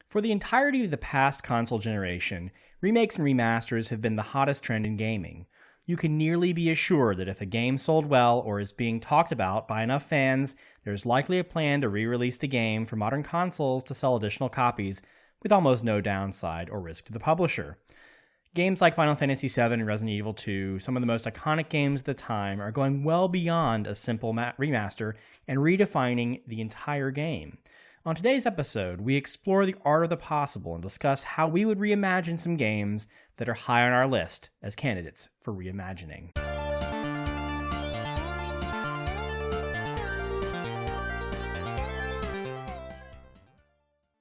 For the entirety of the past console generation, remakes and remasters have been the hottest trend in gaming. You can nearly be assured that if a game sold well or is being talked about by enough fans, there's likely a plan to re-release the game for modern consoles to sell additional copies with almost no downside or risk to the publisher. Games like Final Fantasy VII and Resident Evil 2, some of the most iconic games of the time, are going well beyond a simple remaster and redefining the entire game. On today's episode, we explore the art of the possible and discuss how we would reimagine some games that are high on our list as candidates for reimagining.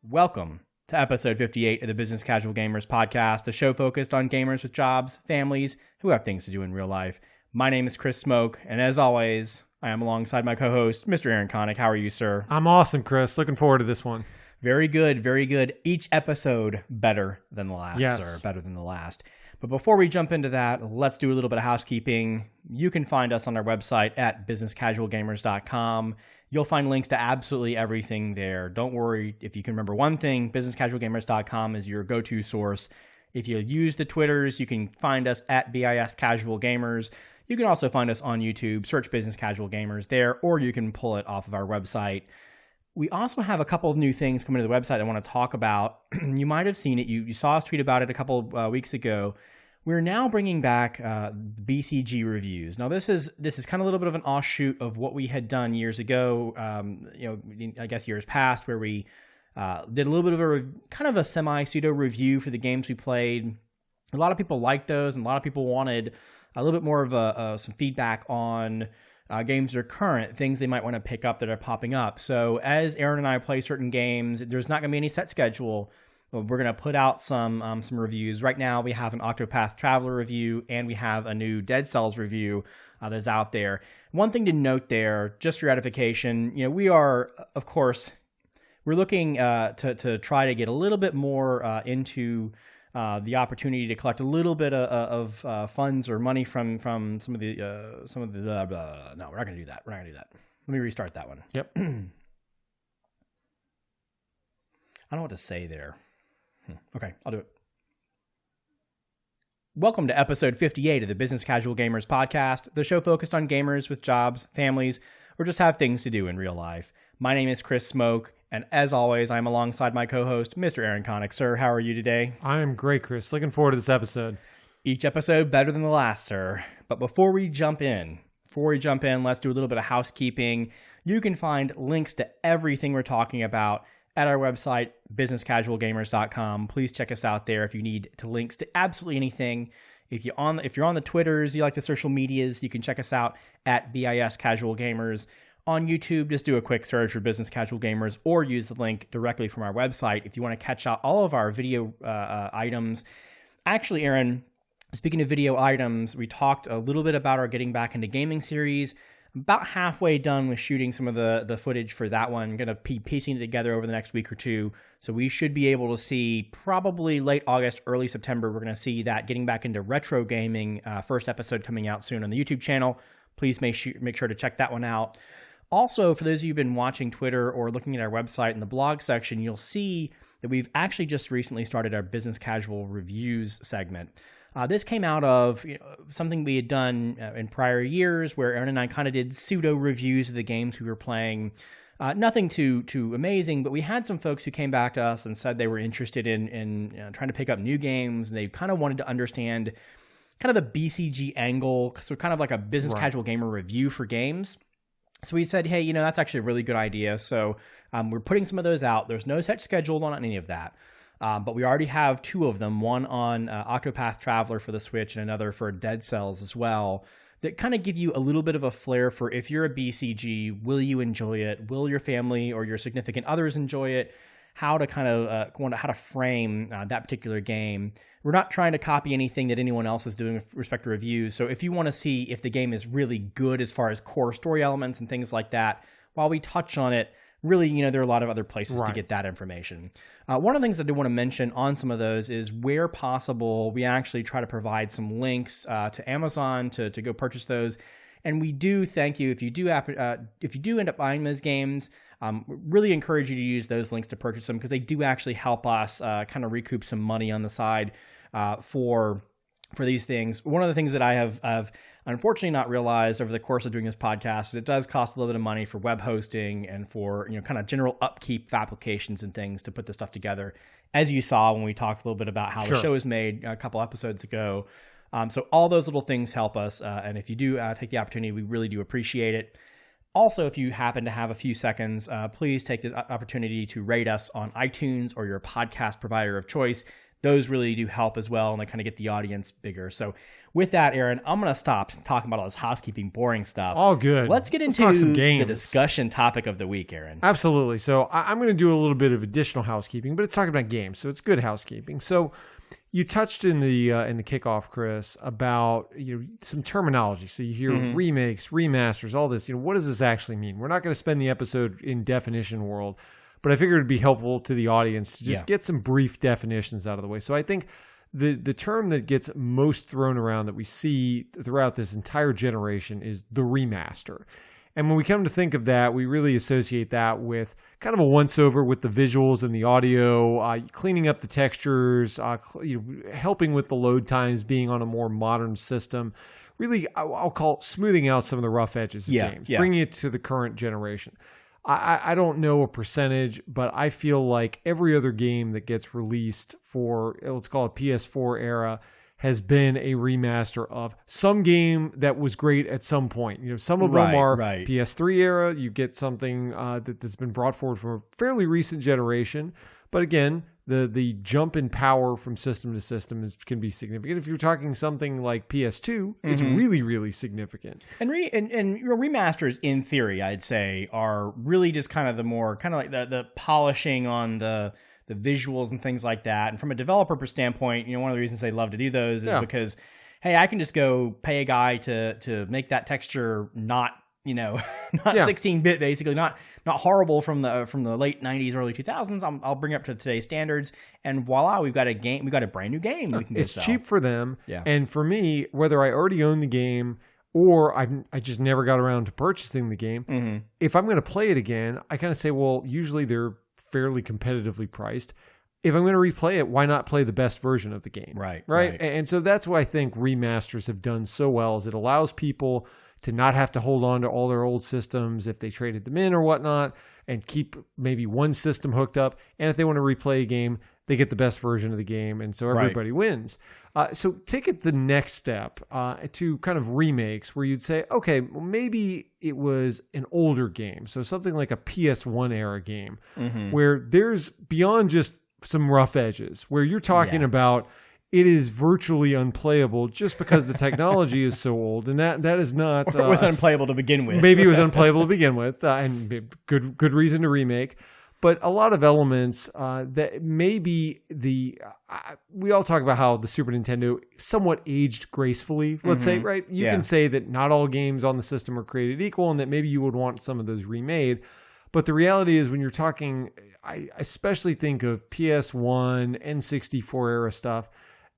Welcome to episode 58 of the Business Casual Gamers podcast, the show focused on gamers with jobs, families who have things to do in real life. My name is Chris Smoke, and as always, I am alongside my co-host, Mr. Aaron Connick. How are you, sir? I'm awesome, Chris. Looking forward to this one. Very good, very good. Each episode better than the last, yes, sir. Better than the last. But before we jump into that, let's do a little bit of housekeeping. You can find us on our website at businesscasualgamers.com. You'll find links to absolutely everything there. Don't worry. If you can remember one thing, businesscasualgamers.com is your go-to source. If you use the Twitters, you can find us at BISCasualGamers. You can also find us on YouTube. Search Business Casual Gamers there, or you can pull it off of our website. We also have a couple of new things coming to the website I want to talk about. You might have seen it. You saw us tweet about it a couple of weeks ago. We're now bringing back BCG reviews. Now, this is kind of a little bit of an offshoot of what we had done years ago. I guess years past, where we did a little bit of kind of a semi-pseudo review for the games we played. A lot of people liked those, and a lot of people wanted a little bit more of some feedback on games that are current, things they might want to pick up that are popping up. So as Aaron and I play certain games, there's not going to be any set schedule. We're going to put out some reviews. Right now, we have an Octopath Traveler review, and we have a new Dead Cells review that's out there. One thing to note there, just for ratification, we are, of course, we're looking to try to get a little bit more into the opportunity to collect a little bit of funds or money from some of the no, we're not going to do that. Let me restart that one. Yep. I don't know what to say there. Okay, I'll do it. Welcome to episode 58 of the Business Casual Gamers podcast, the show focused on gamers with jobs, families, or just have things to do in real life. My name is Chris Smoke, and as always, I'm alongside my co-host, Mr. Aaron Connick. Sir, how are you today? I am great, Chris. Looking forward to this episode. Each episode better than the last, sir. But before we jump in, let's do a little bit of housekeeping. You can find links to everything we're talking about at our website, businesscasualgamers.com. Please check us out there if you need to links to absolutely anything. If you're on the Twitters, you like the social medias, you can check us out at BIS Casual Gamers. On YouTube, just do a quick search for Business Casual Gamers or use the link directly from our website if you want to catch out all of our video items. Actually, Aaron, speaking of video items, we talked a little bit about our Getting Back into Gaming series. About halfway done with shooting some of the footage for that one. I'm going to be piecing it together over the next week or two. So we should be able to see probably late August, early September. We're going to see that Getting Back into Retro Gaming first episode coming out soon on the YouTube channel. Please make sure to check that one out. Also, for those of you who've been watching Twitter or looking at our website in the blog section, you'll see that we've actually just recently started our Business Casual Reviews segment. This came out of something we had done in prior years where Aaron and I kind of did pseudo reviews of the games we were playing. Nothing too amazing, but we had some folks who came back to us and said they were interested in trying to pick up new games, and they kind of wanted to understand kind of the BCG angle, so kind of like a business casual gamer review for games. So we said, hey, that's actually a really good idea. So we're putting some of those out. There's no set schedule on any of that. But we already have two of them, one on Octopath Traveler for the Switch and another for Dead Cells as well, that kind of give you a little bit of a flair for if you're a BCG, will you enjoy it? Will your family or your significant others enjoy it? How to kind of how to frame that particular game. We're not trying to copy anything that anyone else is doing with respect to reviews. So if you want to see if the game is really good as far as core story elements and things like that, while we touch on it, really, there are a lot of other places to get that information. One of the things I do want to mention on some of those is where possible, we actually try to provide some links to Amazon to go purchase those. And we do thank you if you do end up buying those games. Really encourage you to use those links to purchase them because they do actually help us kind of recoup some money on the side for these things. One of the things that I have unfortunately not realized over the course of doing this podcast is it does cost a little bit of money for web hosting and for kind of general upkeep of applications and things to put this stuff together. As you saw when we talked a little bit about how the show is made a couple episodes ago. So all those little things help us. And if you do take the opportunity, we really do appreciate it. Also, if you happen to have a few seconds, please take the opportunity to rate us on iTunes or your podcast provider of choice. Those really do help as well, and they kind of get the audience bigger. So with that, Aaron, I'm going to stop talking about all this housekeeping, boring stuff. All good. Let's get into the discussion topic of the week, Aaron. Absolutely. So I'm going to do a little bit of additional housekeeping, but it's talking about games, so it's good housekeeping. So you touched in the kickoff, Chris, about some terminology. So you hear remakes, remasters, all this. What does this actually mean? We're not going to spend the episode in definition world, but I figured it'd be helpful to the audience to just get some brief definitions out of the way. So I think the term that gets most thrown around that we see throughout this entire generation is the remaster. And when we come to think of that, we really associate that with kind of a once-over with the visuals and the audio, cleaning up the textures, helping with the load times, being on a more modern system. Really, I'll call smoothing out some of the rough edges of games, bringing it to the current generation. I don't know a percentage, but I feel like every other game that gets released for, let's call it PS4 era, has been a remaster of some game that was great at some point. Some of them are PS3 era. You get something that's been brought forward from a fairly recent generation. But again, the jump in power from system to system can be significant. If you're talking something like PS2, it's really, really significant. And remasters, in theory, I'd say, are really just kind of the more kind of like the polishing on the visuals and things like that. And from a developer standpoint, one of the reasons they love to do those is because, hey, I can just go pay a guy to make that texture not 16-bit, basically, not horrible from the late 90s, early 2000s. I'll bring it up to today's standards, and voila, we've got a game. We've got a brand new game. We can it's cheap for them, and for me, whether I already own the game or I just never got around to purchasing the game, if I'm going to play it again, I kind of say, well, usually they're fairly competitively priced. If I'm going to replay it, why not play the best version of the game? Right. And so that's what I think remasters have done so well, is it allows people to not have to hold on to all their old systems if they traded them in or whatnot, and keep maybe one system hooked up. And if they want to replay a game, they get the best version of the game, and so everybody wins. So take it the next step to kind of remakes, where you'd say, okay, well, maybe it was an older game, so something like a PS1 era game, where there's beyond just some rough edges, where you're talking about it is virtually unplayable just because the technology is so old, and that is not. Or it was unplayable to begin with. Maybe it was unplayable to begin with, and good reason to remake. But a lot of elements that maybe we all talk about how the Super Nintendo somewhat aged gracefully, let's say, right? You can say that not all games on the system are created equal, and that maybe you would want some of those remade. But the reality is, when you're talking, I especially think of PS1, N64 era stuff,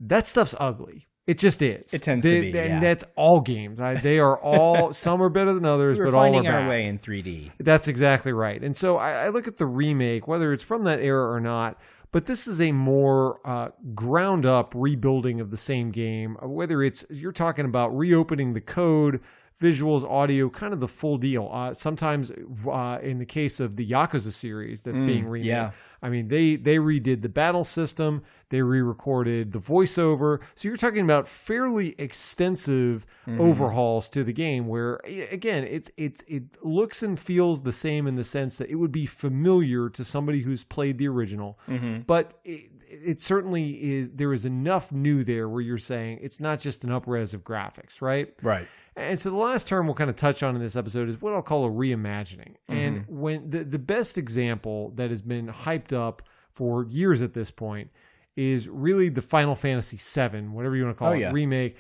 that stuff's ugly. It just is. It tends to be, and that's all games. They are all, some are better than others, but all are bad. We're finding our way in 3D. That's exactly right. And so I look at the remake, whether it's from that era or not, but this is a more ground-up rebuilding of the same game, whether it's, you're talking about reopening the code, visuals, audio, kind of the full deal. Sometimes in the case of the Yakuza series that's being remade, I mean, they redid the battle system, they re-recorded the voiceover. So you're talking about fairly extensive overhauls to the game, where, again, it looks and feels the same in the sense that it would be familiar to somebody who's played the original. But it certainly is, there is enough new there where you're saying it's not just an up-res of graphics, right? Right. And so the last term we'll kind of touch on in this episode is what I'll call a reimagining. And when the best example that has been hyped up for years at this point is really the Final Fantasy VII, whatever you want to call it, remake.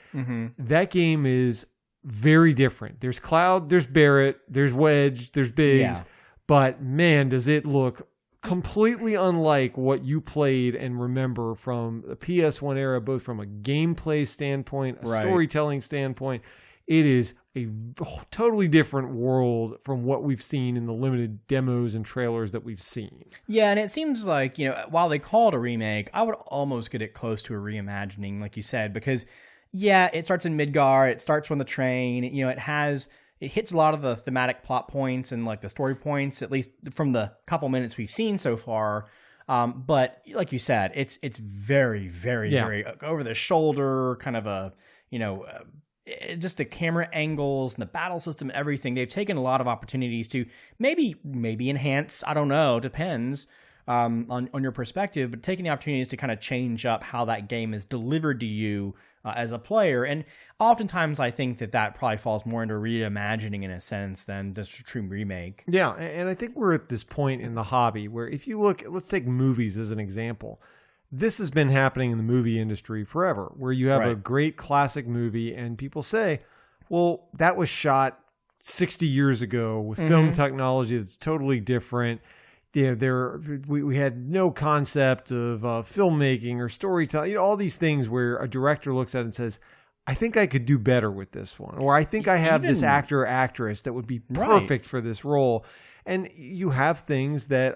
That game is very different. There's Cloud, there's Barrett, there's Wedge, there's Biggs, but man, does it look completely unlike what you played and remember from the PS1 era, both from a gameplay standpoint, a storytelling standpoint. It a totally different world from what we've seen in the limited demos and trailers that we've seen. Yeah, and it seems like, while they call it a remake, I would almost get it close to a reimagining, like you said, because, yeah, it starts in Midgar, it starts on the train, it hits a lot of the thematic plot points and like the story points, at least from the couple minutes we've seen so far. But like you said, it's very, very, very over the shoulder, kind of just the camera angles and the battle system, everything. They've taken a lot of opportunities to maybe enhance. I don't know, depends on your perspective, but taking the opportunities to kind of change up how that game is delivered to you as a player. And oftentimes I think that probably falls more into reimagining in a sense than just a true remake. Yeah, and I think we're at this point in the hobby where if you look, let's take movies as an example. This has been happening in the movie industry forever, where you have a great classic movie and people say, well, that was shot 60 years ago with film technology that's totally different. We had no concept of filmmaking or storytelling, all these things where a director looks at it and says, I think I could do better with this one. Or I think I have this actor or actress that would be perfect for this role. And you have things that,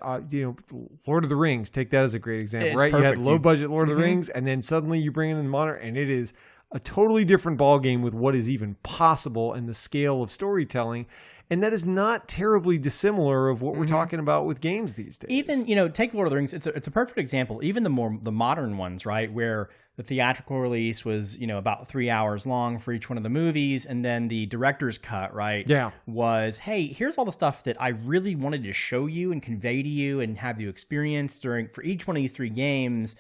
Lord of the Rings, take that as a great example, right? Perfect. You had low budget Lord of the Rings, and then suddenly you bring in the modern, and it is a totally different ballgame with what is even possible and the scale of storytelling. And that is not terribly dissimilar of what we're talking about with games these days. Even, take Lord of the Rings. It's a perfect example. Even the modern ones, right, where the theatrical release was, about 3 hours long for each one of the movies, and then the director's cut, right, was, hey, here's all the stuff that I really wanted to show you and convey to you and have you experience for each one of these 3 games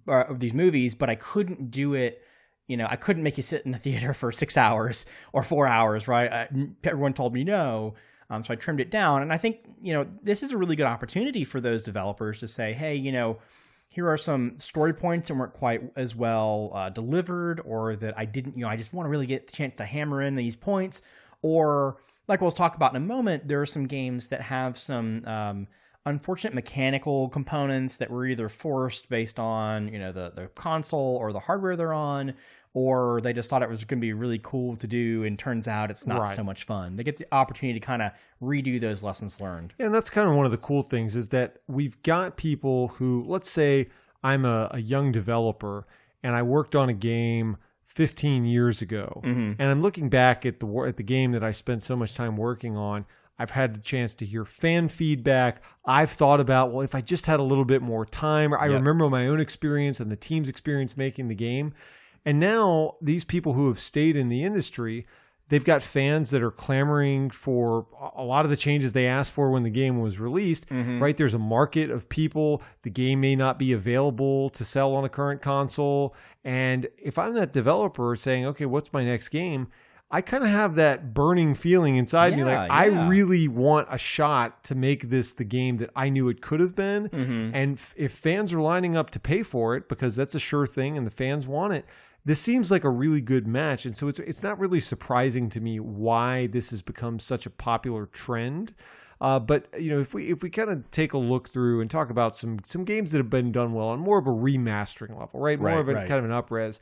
of these movies, but I couldn't do it. I couldn't make you sit in the theater for 6 hours or 4 hours, right? Everyone told me no. So I trimmed it down. And I think, this is a really good opportunity for those developers to say, hey, here are some story points that weren't quite as well delivered, or that I didn't, I just want to really get the chance to hammer in these points. Or like we'll talk about in a moment, there are some games that have some unfortunate mechanical components that were either forced based on, the console or the hardware they're on, or they just thought it was going to be really cool to do, and turns out it's not so much fun. They get the opportunity to kind of redo those lessons learned. Yeah, and that's kind of one of the cool things is that we've got people who, let's say I'm a young developer and I worked on a game 15 years ago, and I'm looking back at the game that I spent so much time working on. I've had the chance to hear fan feedback. I've thought about, well, if I just had a little bit more time, or I remember my own experience and the team's experience making the game. And now these people who have stayed in the industry, they've got fans that are clamoring for a lot of the changes they asked for when the game was released, right? There's a market of people. The game may not be available to sell on a current console. And if I'm that developer saying, okay, what's my next game? I kind of have that burning feeling inside me. Like, I really want a shot to make this the game that I knew it could have been. And if fans are lining up to pay for it, because that's a sure thing and the fans want it, this seems like a really good match. And so it's not really surprising to me why this has become such a popular trend. But if we kind of take a look through and talk about some games that have been done well on more of a remastering level, right? More of a kind of an up-res.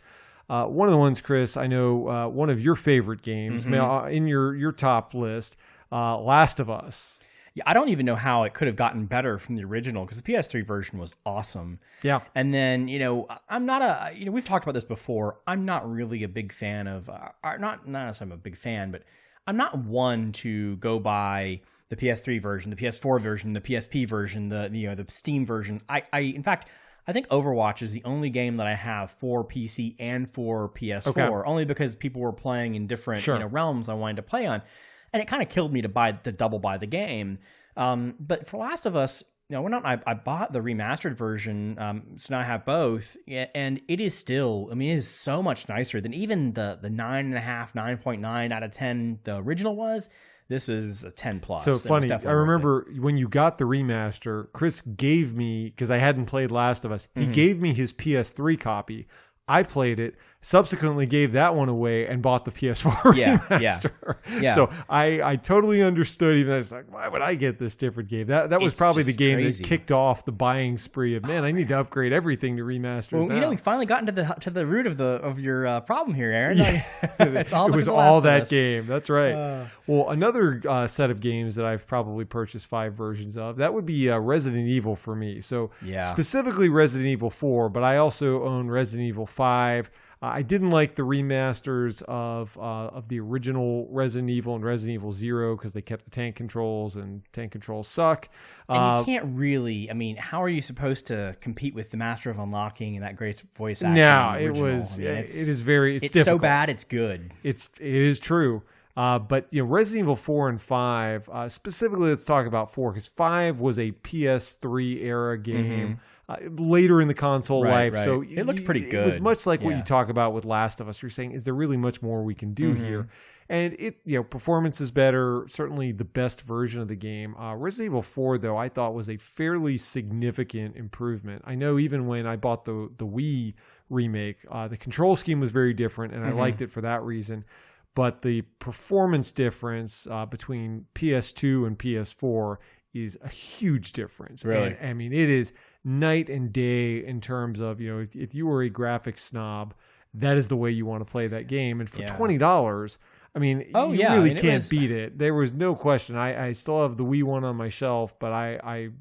One of the ones, Chris, I know one of your favorite games in your top list, Last of Us. Yeah, I don't even know how it could have gotten better from the original, because the PS3 version was awesome. Yeah. And then, I'm not we've talked about this before. I'm not really a big fan of, not as I'm a big fan, but I'm not one to go by the PS3 version, the PS4 version, the PSP version, the Steam version. In fact, I think Overwatch is the only game that I have for PC and for PS4, only because people were playing in different realms I wanted to play on. And it kind of killed me to double buy the game. But for Last of Us, I bought the remastered version, so now I have both. And it is still, it is so much nicer than even the 9.5, 9.9 out of 10 the original was. This is a 10 plus. So funny. I remember when you got the remaster, Chris gave me, because I hadn't played Last of Us, he gave me his PS3 copy. I played it, subsequently gave that one away and bought the PS4 remaster. Yeah. So I totally understood. Even I was like, why would I get this different game? That was probably the game that kicked off the buying spree of, man, I need to upgrade everything to remasters. Well, now. we finally got into the root of your problem here, Aaron. Yeah. It was all that game. That's right. Well, another set of games that I've probably purchased 5 versions of, that would be Resident Evil for me. So specifically Resident Evil 4, but I also own Resident Evil 5. I didn't like the remasters of the original Resident Evil and Resident Evil 0 because they kept the tank controls, and tank controls suck. And you can't really, I mean, how are you supposed to compete with the Master of Unlocking and that great voice acting? No, it is very, it's difficult. So bad, it's good. It is true. But Resident Evil 4 and 5, specifically, let's talk about 4 because 5 was a PS3 era game. Later in the console life, so it looks pretty good. It was much like what you talk about with Last of Us. You're saying, is there really much more we can do here? And performance is better. Certainly, the best version of the game. Resident Evil 4, though, I thought was a fairly significant improvement. I know even when I bought the Wii remake, the control scheme was very different, and I liked it for that reason. But the performance difference between PS2 and PS4 is a huge difference. Really? And, I mean, it is night and day in terms of, if you were a graphics snob, that is the way you want to play that game. And for $20, I mean, you really can't beat it. There was no question. I still have the Wii one on my shelf, but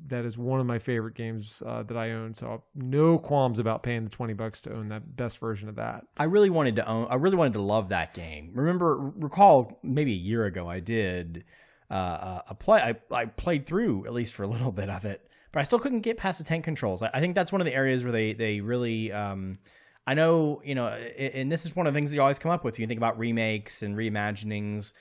that is one of my favorite games that I own. So no qualms about paying the $20 to own that best version of that. I really wanted to love that game. Recall maybe a year ago I did I played through at least for a little bit of it, but I still couldn't get past the tank controls. I think that's one of the areas where they really, I know, and this is one of the things that you always come up with when you think about remakes and reimaginings,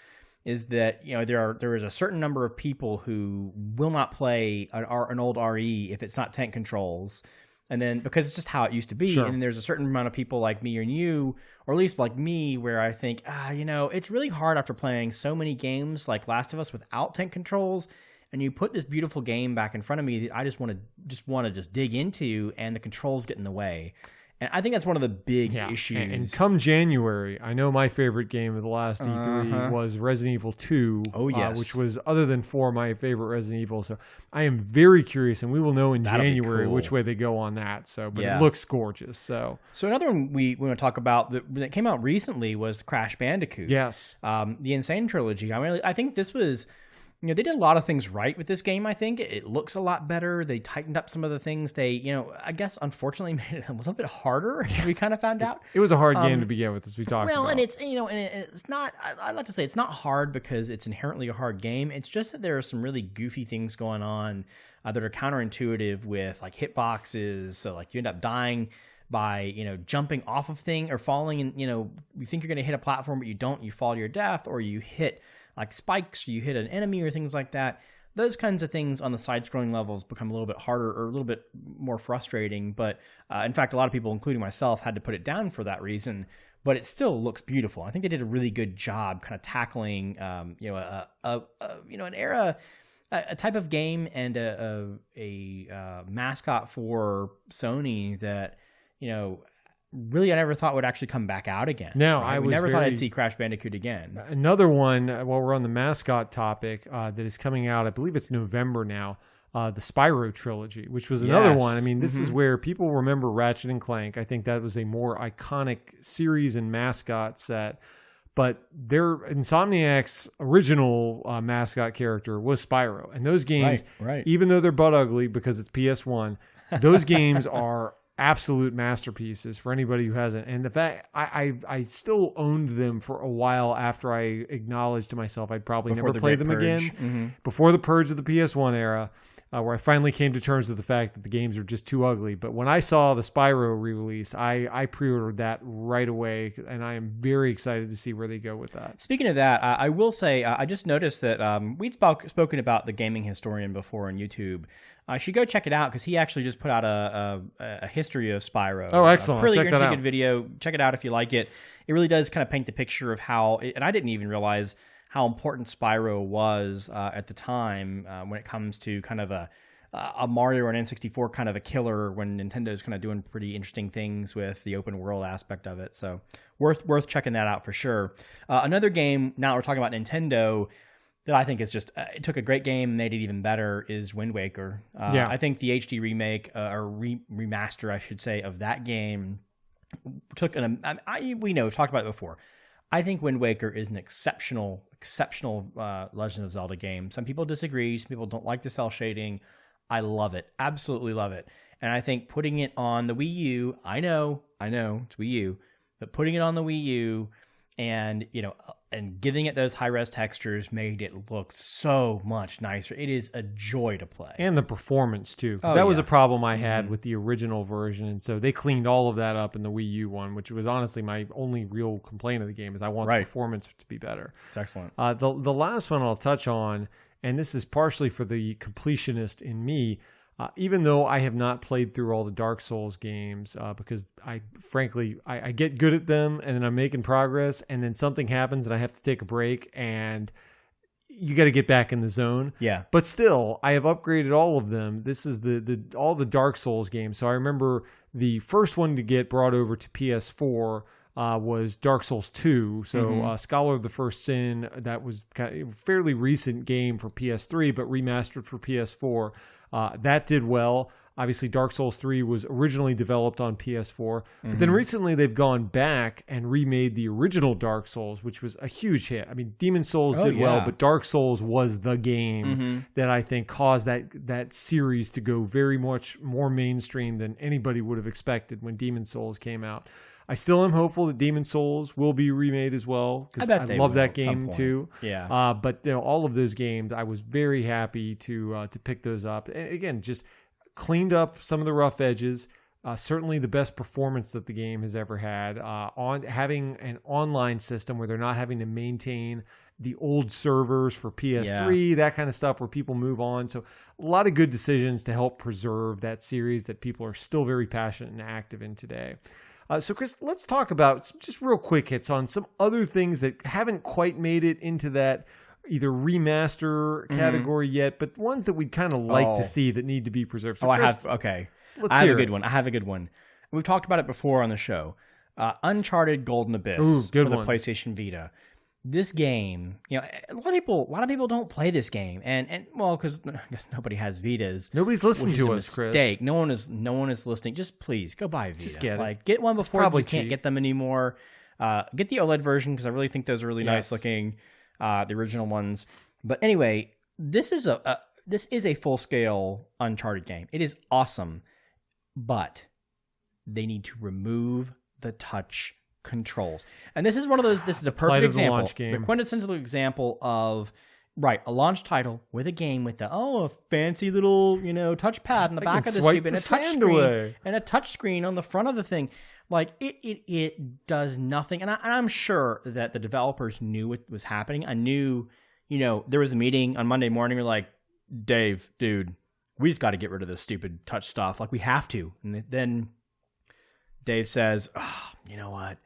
is that, there is a certain number of people who will not play an old RE if it's not tank controls. And then, because it's just how it used to be. Sure. And then there's a certain amount of people like me and you, or at least like me, where I think, it's really hard after playing so many games like Last of Us without tank controls, and you put this beautiful game back in front of me that I just want to dig into, and the controls get in the way. And I think that's one of the big issues. And come January, I know my favorite game of the last E3 was Resident Evil 2. Oh, yes. Which was, other than 4, my favorite Resident Evil. So I am very curious, and we will know in January which way they go on that. But it looks gorgeous. So another one we want to talk about that came out recently was Crash Bandicoot. Yes. The Insane Trilogy. I think this was... they did a lot of things right with this game, I think. It looks a lot better. They tightened up some of the things. They, I guess, unfortunately made it a little bit harder, as we kind of found out. It was a hard game to begin with, as we talked about. Well, and it's, and it's not, I'd like to say it's not hard because it's inherently a hard game. It's just that there are some really goofy things going on that are counterintuitive with, like, hitboxes. So, like, you end up dying by, jumping off of thing or falling and, you think you're going to hit a platform, but you don't. You fall to your death, or you hit like spikes, or you hit an enemy or things like that. Those kinds of things on the side-scrolling levels become a little bit harder or a little bit more frustrating. But in fact, a lot of people, including myself, had to put it down for that reason. But it still looks beautiful. I think they did a really good job kind of tackling, an era, a type of game and a mascot for Sony that, really I never thought would actually come back out again. No, right? I never thought I'd see Crash Bandicoot again. Another one, while we're on the mascot topic, that is coming out, I believe it's November now, the Spyro trilogy, which was another one. I mean, this is where people remember Ratchet and Clank. I think that was a more iconic series and mascot set. But Insomniac's original mascot character was Spyro. And those games, even though they're butt ugly because it's PS1, those games are absolute masterpieces for anybody who hasn't. And the fact I still owned them for a while after I acknowledged to myself I'd probably never play them again. Before the purge of the PS1 era, where I finally came to terms with the fact that the games are just too ugly. But when I saw the Spyro re-release, I pre-ordered that right away, and I am very excited to see where they go with that. Speaking of that, I will say I just noticed that we'd spoken about the Gaming Historian before on YouTube. I should go check it out because he actually just put out a history of Spyro. Oh, excellent. Really interesting, good video. Check it out if you like it. It really does kind of paint the picture of how, and I didn't even realize how important Spyro was at the time when it comes to kind of a Mario or an N64 kind of a killer when Nintendo's kind of doing pretty interesting things with the open world aspect of it. So worth checking that out for sure. Another game, now we're talking about Nintendo, that I think is just, it took a great game and made it even better is Wind Waker. I think the HD remake, or remaster, I should say, of that game took we know, we've talked about it before. I think Wind Waker is an exceptional Legend of Zelda game. Some people disagree. Some people don't like the cell shading. I love it. Absolutely love it. And I think putting it on the Wii U, I know, it's Wii U, but putting it on the Wii U and, and giving it those high-res textures made it look so much nicer. It is a joy to play. And the performance, too. That was a problem I had with the original version. And so they cleaned all of that up in the Wii U one, which was honestly my only real complaint of the game is I want the performance to be better. It's excellent. The last one I'll touch on, and this is partially for the completionist in me, even though I have not played through all the Dark Souls games, because I get good at them and then I'm making progress and then something happens and I have to take a break and you got to get back in the zone. Yeah. But still, I have upgraded all of them. This is all the Dark Souls games. So I remember the first one to get brought over to PS4 was Dark Souls 2. So Scholar of the First Sin, that was kind of a fairly recent game for PS3, but remastered for PS4. That did well. Obviously, Dark Souls 3 was originally developed on PS4, but then recently they've gone back and remade the original Dark Souls, which was a huge hit. I mean, Demon Souls did well, but Dark Souls was the game that I think caused that series to go very much more mainstream than anybody would have expected when Demon Souls came out. I still am hopeful that Demon Souls will be remade as well because I love that game too. Yeah. But all of those games, I was very happy to pick those up. And again, just cleaned up some of the rough edges. Certainly the best performance that the game has ever had. On having an online system where they're not having to maintain the old servers for PS3, that kind of stuff where people move on. So a lot of good decisions to help preserve that series that people are still very passionate and active in today. So, Chris, let's talk about some just real quick hits on some other things that haven't quite made it into that either remaster category yet, but ones that we'd kind of like to see that need to be preserved. So, Chris, I have a good one. We've talked about it before on the show. Uncharted Golden Abyss for the PlayStation Vita. This game, a lot of people don't play this game, and well, because I guess nobody has Vitas. Nobody's listening to us, mistake. Chris. No one is listening. Just please go buy a Vita. Just get it. Get one before you can't cheap. get them anymore. Get the OLED version because I really think those are really nice looking, the original ones. But anyway, this is a full scale Uncharted game. It is awesome, but they need to remove the touch controls. And this is one of those, this is a perfect example, the quintessential example of a launch title with a game with a fancy little, touchpad in the back of the screen and a touch screen on the front of the thing. Like it does nothing. And I'm sure that the developers knew what was happening. I knew, there was a meeting on Monday morning. We're like, Dave, dude, we just got to get rid of this stupid touch stuff. Like we have to. And then Dave says, you know what?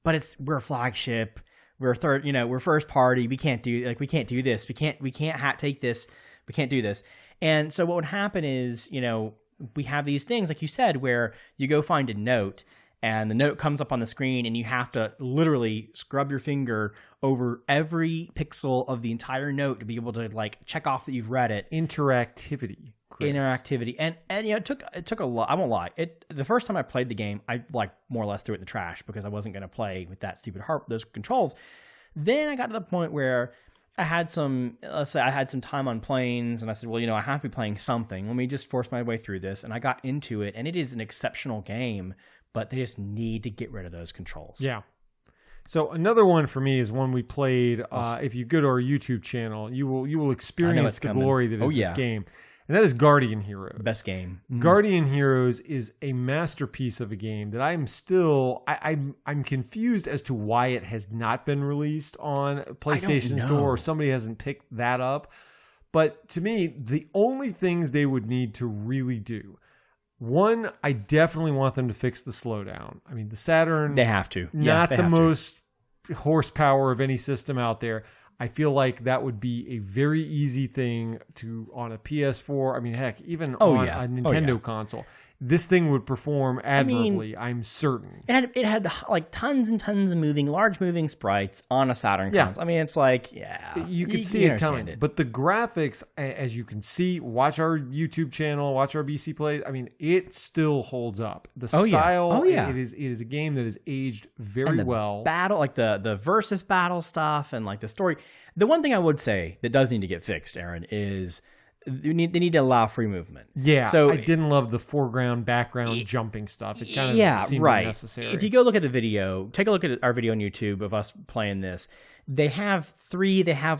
But we're a flagship. We're third, we're first party. We can't do this. We can't take this. We can't do this. And so what would happen is, we have these things, like you said, where you go find a note and the note comes up on the screen and you have to literally scrub your finger over every pixel of the entire note to be able to check off that you've read it. Interactivity. Chris. Interactivity. And it took a lot. I won't lie. The first time I played the game, I more or less threw it in the trash because I wasn't going to play with that stupid those controls. Then I got to the point where I had some time on planes and I said, well, I have to be playing something. Let me just force my way through this. And I got into it and it is an exceptional game, but they just need to get rid of those controls. Yeah. So another one for me is one we played. If you go to our YouTube channel, you will experience the glory that is this game. And that is Guardian Heroes. Best game. Guardian Heroes is a masterpiece of a game that I'm confused as to why it has not been released on PlayStation Store or somebody hasn't picked that up. But to me, the only things they would need to really do, one, I definitely want them to fix the slowdown. I mean, the Saturn, they have to. Not the most horsepower of any system out there. I feel like that would be a very easy thing to on a PS4. I mean, heck, even on a Nintendo console. This thing would perform admirably, I'm certain. It had like tons and tons of large moving sprites on a Saturn console. I mean, it's like, you could see it coming. But the graphics, as you can see, watch our YouTube channel, watch our BC Plays. I mean, it still holds up. The style, it is a game that has aged very well. Battle, like the versus battle stuff and like the story. The one thing I would say that does need to get fixed, Aaron, is they need to allow free movement. Yeah, so I didn't love the foreground, background jumping stuff. It kind of seemed unnecessary. If you go look at the video, take a look at our video on YouTube of us playing this. They have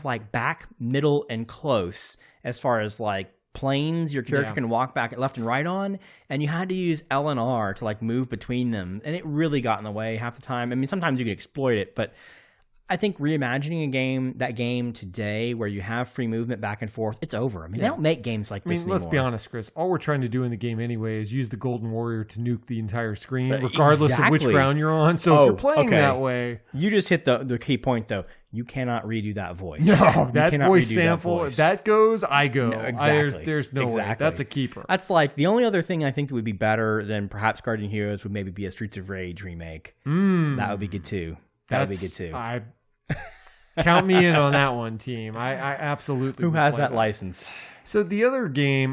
like back, middle, and close as far as like planes your character can walk back left and right on, and you had to use L and R to like move between them, and it really got in the way half the time. I mean, sometimes you can exploit it, but I think reimagining that game today where you have free movement back and forth, it's over. I mean, they don't make games like this anymore. Let's be honest, Chris. All we're trying to do in the game anyway is use the Golden Warrior to nuke the entire screen, regardless of which ground you're on. So if you're playing that way... You just hit the key point, though. You cannot redo that voice. No, that voice sample, if that goes, I go. No, exactly. There's no way. That's a keeper. That's like the only other thing I think that would be better than perhaps Guardian Heroes would maybe be a Streets of Rage remake. That would be good, too. Count me in on that one, team. I absolutely. Who has that license? So the other game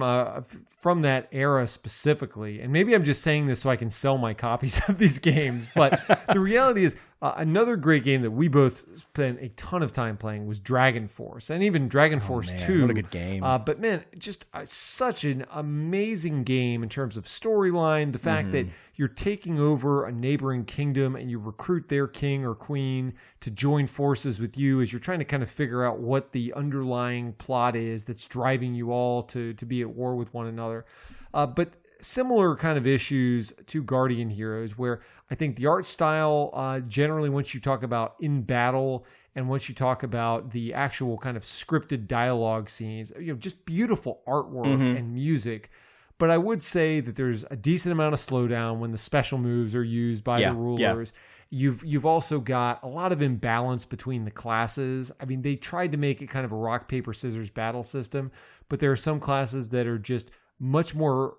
from that era specifically, and maybe I'm just saying this so I can sell my copies of these games, but the reality is another great game that we both spent a ton of time playing was Dragon Force, and even Dragon Force 2. What a good game. But man, just such an amazing game in terms of storyline, the fact that you're taking over a neighboring kingdom and you recruit their king or queen to join forces with you as you're trying to kind of figure out what the underlying plot is that's driving you all to be at war with one another. But similar kind of issues to Guardian Heroes, where I think the art style, generally, once you talk about in battle and once you talk about the actual kind of scripted dialogue scenes, just beautiful artwork and music. But I would say that there's a decent amount of slowdown when the special moves are used by the rulers. You've also got a lot of imbalance between the classes. I mean, they tried to make it kind of a rock, paper, scissors battle system, but there are some classes that are just much more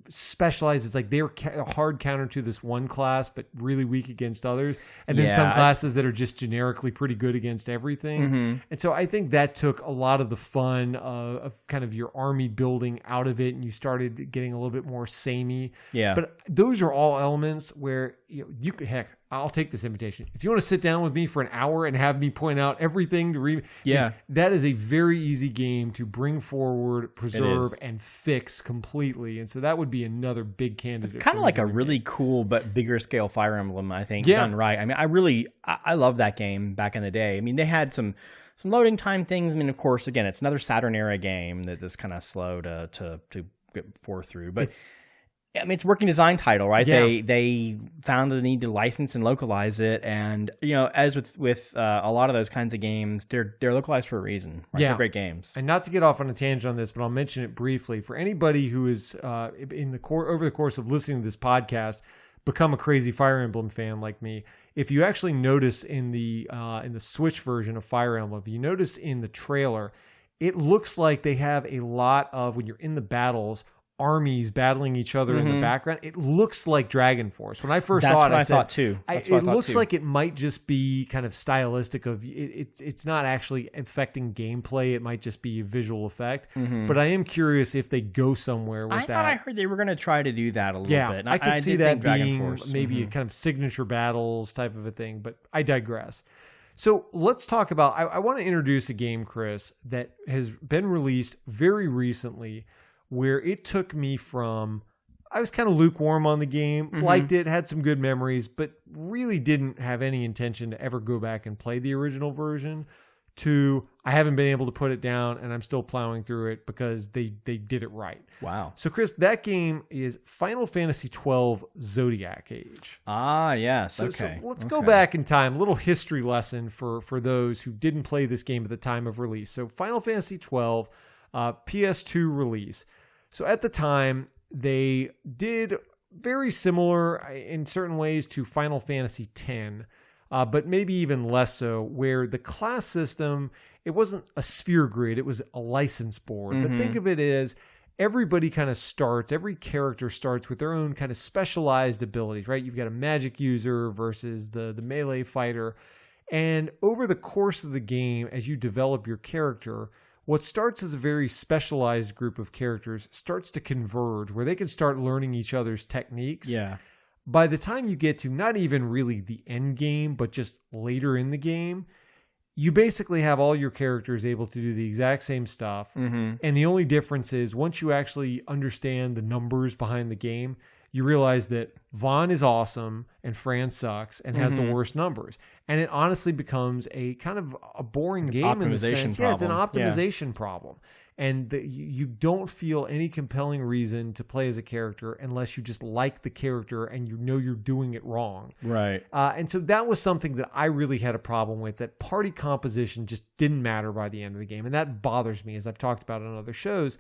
specialized. It's like they're a hard counter to this one class, but really weak against others. And then some classes that are just generically pretty good against everything. And so I think that took a lot of the fun of kind of your army building out of it, and you started getting a little bit more samey. Yeah. But those are all elements where you could, heck, I'll take this invitation. If you want to sit down with me for an hour and have me point out everything to read, that is a very easy game to bring forward, preserve, and fix completely. And so that would be another big candidate. It's kind of like a really cool but bigger scale Fire Emblem, I think, done right. I mean, I love that game back in the day. I mean, they had some loading time things. I mean, of course, again, it's another Saturn era game that is kind of slow to get forth through, but. I mean, it's a working design title, right? Yeah. They found the need to license and localize it, and as with a lot of those kinds of games, they're localized for a reason. Right? Yeah, they're great games. And not to get off on a tangent on this, but I'll mention it briefly for anybody who is over the course of listening to this podcast, become a crazy Fire Emblem fan like me. If you actually notice in the Switch version of Fire Emblem, if you notice in the trailer, it looks like they have a lot of, when you're in the battles, armies battling each other in the background. It looks like Dragon Force. When I first saw it, I thought too. It looks like it might just be kind of stylistic of it's not actually affecting gameplay. It might just be a visual effect. But I am curious if they go somewhere with that. I thought I heard they were going to try to do that a little bit. I could see that being maybe a kind of signature battles type of a thing, but I digress. So let's talk about, I want to introduce a game, Chris, that has been released very recently, where it took me from, I was kind of lukewarm on the game, liked it, had some good memories, but really didn't have any intention to ever go back and play the original version, to I haven't been able to put it down and I'm still plowing through it because they did it right. Wow. So Chris, that game is Final Fantasy XII Zodiac Age. Ah, yes. So let's go back in time. A little history lesson for those who didn't play this game at the time of release. So Final Fantasy XII, PS2 release. So at the time, they did very similar in certain ways to Final Fantasy X. but maybe even less so, where the class system, it wasn't a sphere grid, it was a license board. But think of it as everybody kind of starts, every character starts with their own kind of specialized abilities, right? You've got a magic user versus the melee fighter. And over the course of the game, as you develop your character, what starts as a very specialized group of characters starts to converge, where they can start learning each other's techniques. Yeah. By the time you get to not even really the end game, but just later in the game, you basically have all your characters able to do the exact same stuff. And the only difference is once you actually understand the numbers behind the game, you realize that Vaughn is awesome and Fran sucks and has the worst numbers. And it honestly becomes a kind of a boring game in the sense. Yeah, it's an optimization problem. And you don't feel any compelling reason to play as a character unless you just like the character and you know you're doing it wrong. Right. And so that was something that I really had a problem with, that party composition just didn't matter by the end of the game. And that bothers me, as I've talked about on other shows.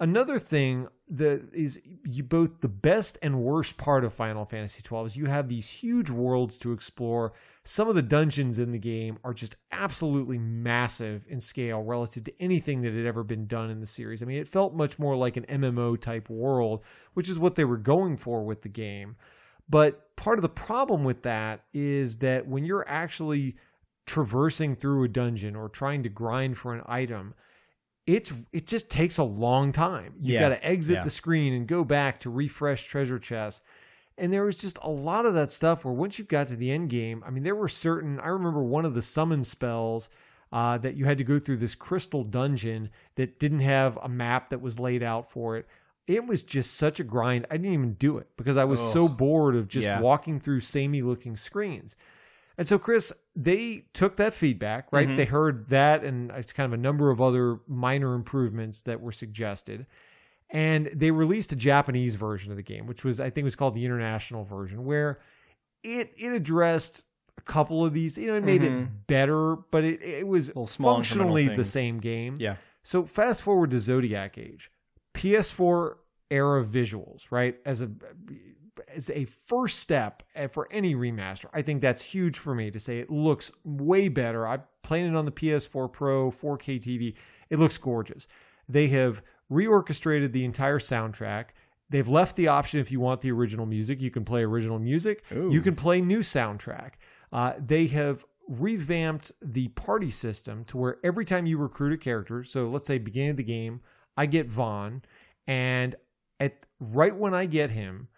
Another thing that is both the best and worst part of Final Fantasy XII is you have these huge worlds to explore. Some of the dungeons in the game are just absolutely massive in scale relative to anything that had ever been done in the series. I mean, it felt much more like an MMO type world, which is what they were going for with the game. But part of the problem with that is that when you're actually traversing through a dungeon or trying to grind for an item, it just takes a long time. You've got to exit the screen and go back to refresh treasure chests. And there was just a lot of that stuff where once you got to the end game, I mean, there were I remember one of the summon spells that you had to go through this crystal dungeon that didn't have a map that was laid out for it. It was just such a grind. I didn't even do it because I was so bored of just walking through samey looking screens. And so, Chris, they took that feedback, right? They heard that, and it's kind of a number of other minor improvements that were suggested. And they released a Japanese version of the game, which I think was called the international version, where it addressed a couple of these, it made it better, but it was functionally the same game. Yeah. So fast forward to Zodiac Age, PS4 era visuals, right? As a first step for any remaster, I think that's huge for me to say it looks way better. I'm playing it on the PS4 Pro 4K TV. It looks gorgeous. They have reorchestrated the entire soundtrack. They've left the option, if you want the original music, you can play original music. Ooh. You can play new soundtrack. They have revamped the party system to where every time you recruit a character, so let's say beginning of the game, I get Vaughn, and right when I get him,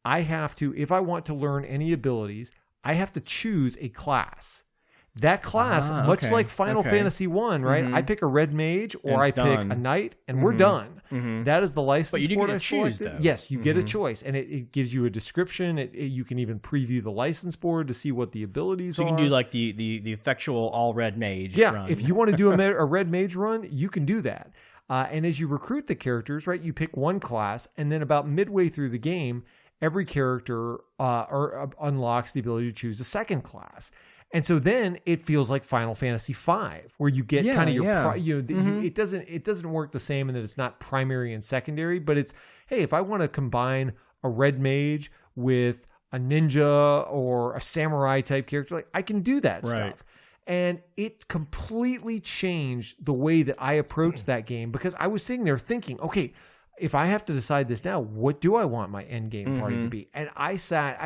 I have to, if I want to learn any abilities, I have to choose a class. That class, much like Final Fantasy 1, right? I pick a red mage or I pick a knight, and we're done. That is the license. But you board get I to choose, selected. though. Yes, you get a choice, and it gives you a description. You can even preview the license board to see what the abilities are. So you can do like the effectual all red mage run. If you want to do a red mage run, you can do that. And as you recruit the characters, right, you pick one class, and then about midway through the game, every character unlocks the ability to choose a second class. And so then it feels like Final Fantasy V, where you get kind of your, it doesn't work the same in that it's not primary and secondary, but it's, hey, if I want to combine a red mage with a ninja or a samurai type character, like I can do that stuff. And it completely changed the way that I approached that game, because I was sitting there thinking, okay, if I have to decide this now, what do I want my end game party to be? And I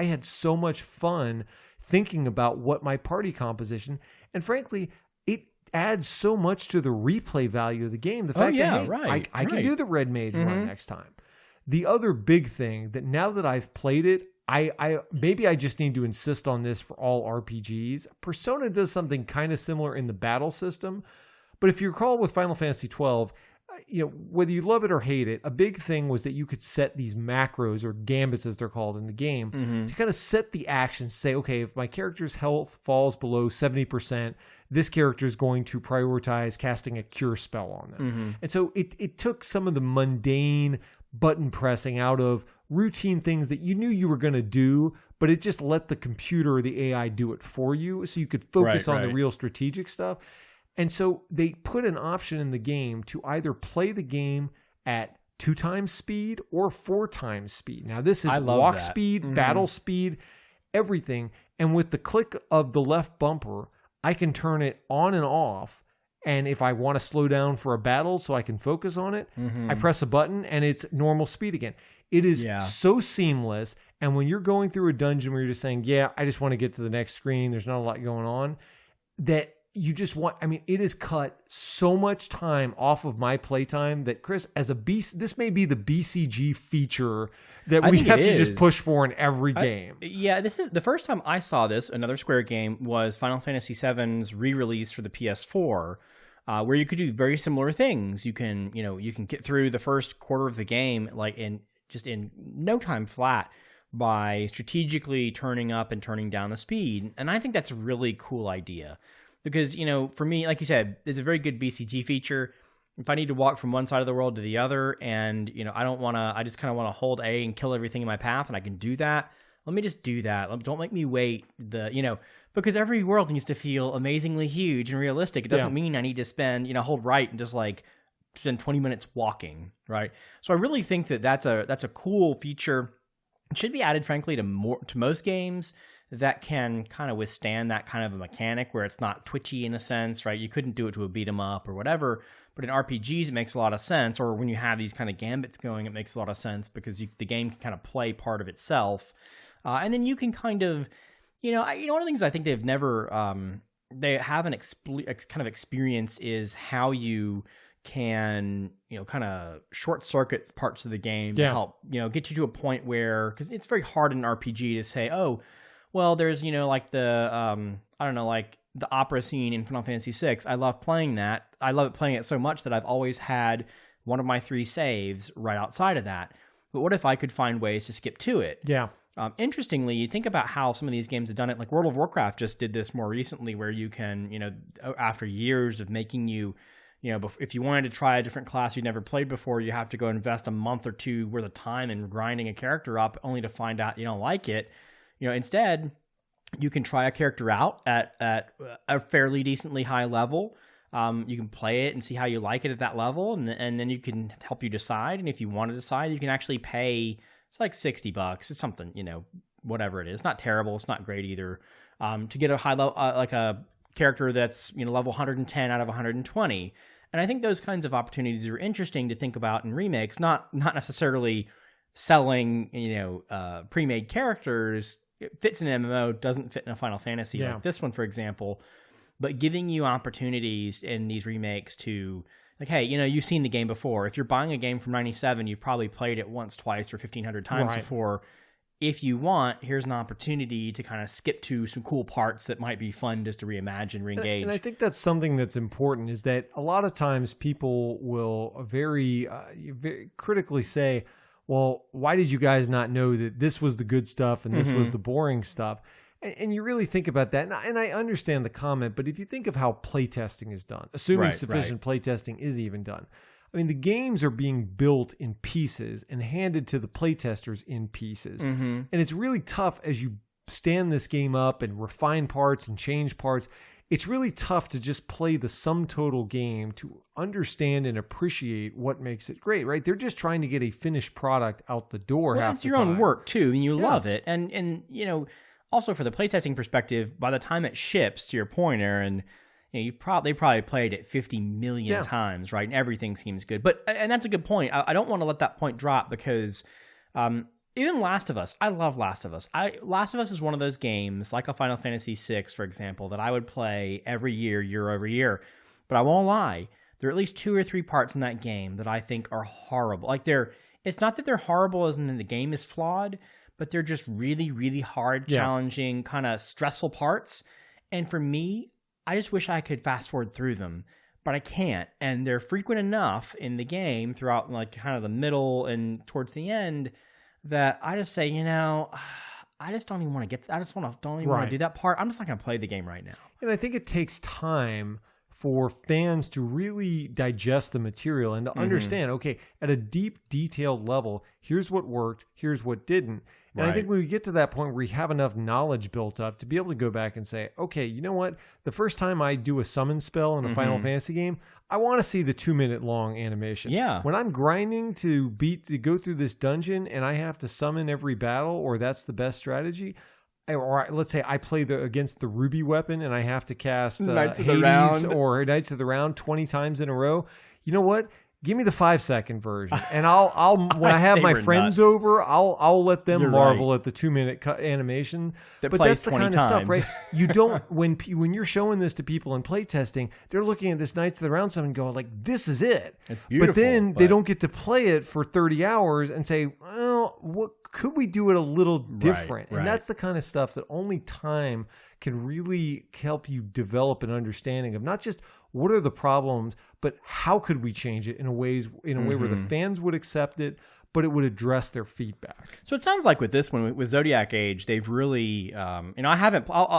had so much fun thinking about what my party composition, and frankly, it adds so much to the replay value of the game. The fact that I can do the red mage run next time. The other big thing that now that I've played it, I maybe I just need to insist on this for all RPGs. Persona does something kind of similar in the battle system, but if you recall with Final Fantasy 12, whether you love it or hate it, a big thing was that you could set these macros, or gambits as they're called in the game, to kind of set the actions. Say, okay, if my character's health falls below 70%, this character is going to prioritize casting a cure spell on them. And so it took some of the mundane button pressing out of routine things that you knew you were going to do, but it just let the computer or the AI do it for you, so you could focus on the real strategic stuff. And so they put an option in the game to either play the game at 2 times speed or 4 times speed. Now, this is walk speed, battle speed, everything. And with the click of the left bumper, I can turn it on and off. And if I want to slow down for a battle so I can focus on it, I press a button and it's normal speed again. It is so seamless. And when you're going through a dungeon where you're just saying, yeah, I just want to get to the next screen, there's not a lot going on, that you just want, I mean, it has cut so much time off of my playtime that, Chris, as a this may be the BCG feature that we have to just push for in every game. Yeah, this is the first time I saw this, another Square game, was Final Fantasy VII's re-release for the PS4, where you could do very similar things. You can get through the first quarter of the game like in no time flat by strategically turning up and turning down the speed. And I think that's a really cool idea. Because, for me, like you said, it's a very good BCG feature. If I need to walk from one side of the world to the other and, I just kind of want to hold A and kill everything in my path and I can do that, let me just do that. Don't make me wait because every world needs to feel amazingly huge and realistic. It doesn't mean I need to spend, hold right and just spend 20 minutes walking, right? So I really think that's a cool feature. It should be added, frankly, to most games that can kind of withstand that kind of a mechanic where it's not twitchy in a sense, right? You couldn't do it to a beat 'em up or whatever, but in RPGs it makes a lot of sense. Or when you have these kind of gambits going, it makes a lot of sense because the game can kind of play part of itself, and then you can kind of, one of the things I think they haven't kind of experienced is how you can kind of short circuit parts of the game to help get you to a point where, because it's very hard in an RPG to say, oh, well, there's, like the, like the opera scene in Final Fantasy VI. I love playing that. I love playing it so much that I've always had one of my 3 saves right outside of that. But what if I could find ways to skip to it? Yeah. Interestingly, you think about how some of these games have done it. Like World of Warcraft just did this more recently where you can, after years of making you, if you wanted to try a different class you'd never played before, you have to go invest a month or 2 worth of time in grinding a character up only to find out you don't like it. Instead, you can try a character out at a fairly decently high level. You can play it and see how you like it at that level, and then you can help you decide. And if you want to decide, you can actually pay. It's like $60. It's something, whatever it is. It's not terrible. It's not great either. To get a high level, like a character that's level 110 out of 120. And I think those kinds of opportunities are interesting to think about in remakes. Not necessarily selling pre-made characters. It fits in an MMO, doesn't fit in a Final Fantasy like this one, for example, but giving you opportunities in these remakes to, like, hey, you've seen the game before. If you're buying a game from 97, you've probably played it once, twice, or 1,500 times before. If you want, here's an opportunity to kind of skip to some cool parts that might be fun just to reimagine, reengage. And I think that's something that's important, is that a lot of times people will very critically say, well, why did you guys not know that this was the good stuff and this was the boring stuff? And you really think about that. And I understand the comment, but if you think of how playtesting is done, assuming sufficient playtesting is even done, I mean, the games are being built in pieces and handed to the playtesters in pieces. And it's really tough as you stand this game up and refine parts and change parts. It's really tough to just play the sum total game to understand and appreciate what makes it great, right? They're just trying to get a finished product out the door. Well, it's your own work too, and you love it. And also for the playtesting perspective, by the time it ships, to your point, Aaron, they probably played it 50 million times, right? And everything seems good. And that's a good point. I don't want to let that point drop because even Last of Us, I love Last of Us. Last of Us is one of those games, like a Final Fantasy VI, for example, that I would play every year, year over year. But I won't lie, there are at least 2 or 3 parts in that game that I think are horrible. Like it's not that they're horrible as in the game is flawed, but they're just really, really hard, challenging, kind of stressful parts. And for me, I just wish I could fast forward through them, but I can't. And they're frequent enough in the game throughout like kind of the middle and towards the end that I just say, I just don't even want to don't even want to do that part. I'm just not going to play the game right now. And I think it takes time for fans to really digest the material and to understand, okay, at a deep, detailed level, here's what worked, here's what didn't. And I think when we get to that point where we have enough knowledge built up to be able to go back and say, okay, you know what? The first time I do a summon spell in a Final Fantasy game, I want to see the 2-minute long animation. Yeah. When I'm grinding to go through this dungeon and I have to summon every battle, or that's the best strategy, or let's say I play against the Ruby weapon and I have to cast Knights of the Hades Round or Knights of the Round 20 times in a row. You know what? Give me the 5-second version, and I'll when I have my friends over, I'll let them marvel at the 2-minute animation. But that's the kind of stuff, right? You don't when you're showing this to people in playtesting, they're looking at this Knights of the Round stuff and going like, "This is it." It's beautiful, but then they don't get to play it for 30 hours and say, "Well, what could we do it a little different?" Right. And that's the kind of stuff that only time can really help you develop an understanding of not just what are the problems, but how could we change it in a way where the fans would accept it, but it would address their feedback. So it sounds like with this one, with Zodiac Age, they've really, I'll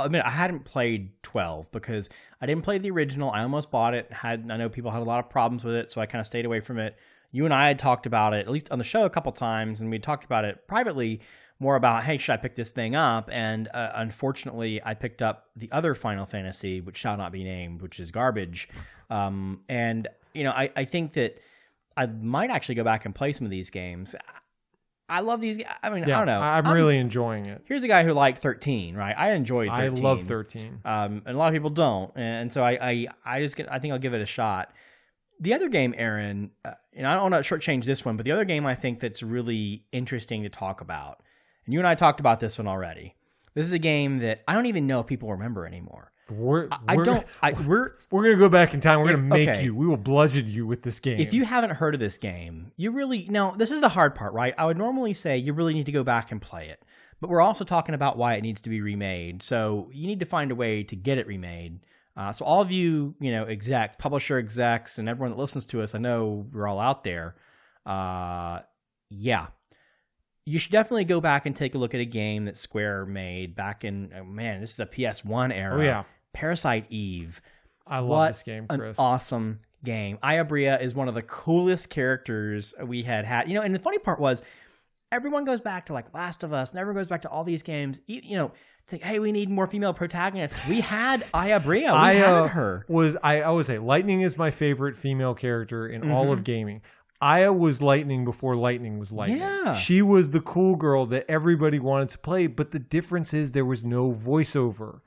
admit I hadn't played 12 because I didn't play the original. I almost bought it. I know people had a lot of problems with it, so I kind of stayed away from it. You and I had talked about it, at least on the show a couple times, and we talked about it privately more about, hey, should I pick this thing up? And unfortunately, I picked up the other Final Fantasy, which shall not be named, which is garbage. And, I think that I might actually go back and play some of these games. I love these. I mean, I don't know. I'm really enjoying it. Here's a guy who liked 13, right? I enjoyed 13. I love 13. And a lot of people don't. And so I think I'll give it a shot. The other game, Aaron, and I don't want to shortchange this one, but the other game I think that's really interesting to talk about, and you and I talked about this one already. This is a game that I don't even know if people remember anymore. We're going to go back in time. We're going to make you. We will bludgeon you with this game. If you haven't heard of this game, this is the hard part, right? I would normally say you really need to go back and play it. But we're also talking about why it needs to be remade. So you need to find a way to get it remade. So all of you, execs, publisher execs, and everyone that listens to us, I know we're all out there. You should definitely go back and take a look at a game that Square made back in, this is the PS1 era. Oh, yeah. Parasite Eve. I love this game, Chris. An awesome game. Aya Bria is one of the coolest characters we had. And the funny part was, everyone goes back to like Last of Us, and everyone goes back to all these games, think, hey, we need more female protagonists. We had Aya Bria. We had her. I always say, Lightning is my favorite female character in all of gaming. Aya was Lightning before Lightning was Lightning. Yeah. She was the cool girl that everybody wanted to play, but the difference is there was no voiceover.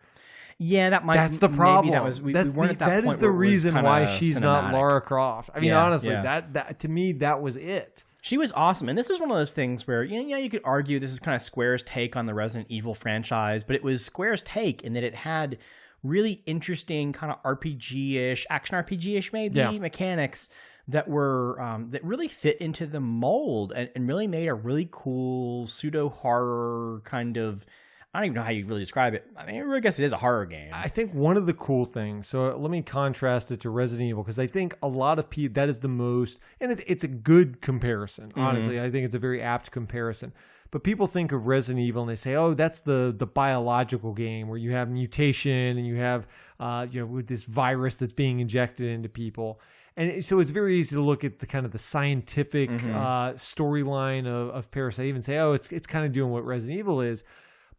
Yeah, that's the problem. We weren't at that point. That is the reason why she's not Lara Croft. I mean, honestly, that to me, that was it. She was awesome. And this is one of those things where, you could argue this is kind of Square's take on the Resident Evil franchise, but it was Square's take in that it had really interesting kind of RPG-ish, action RPG-ish maybe, mechanics that were that really fit into the mold and really made a really cool pseudo-horror kind of, I don't even know how you really describe it. I mean, I guess it is a horror game. I think one of the cool things, so let me contrast it to Resident Evil, because I think a lot of people, that is the most, and it's a good comparison, honestly. I think it's a very apt comparison. But people think of Resident Evil and they say, oh, that's the biological game where you have mutation and you have, with this virus that's being injected into people. And so it's very easy to look at the kind of the scientific storyline of Parasite Eve and say, oh, it's kind of doing what Resident Evil is.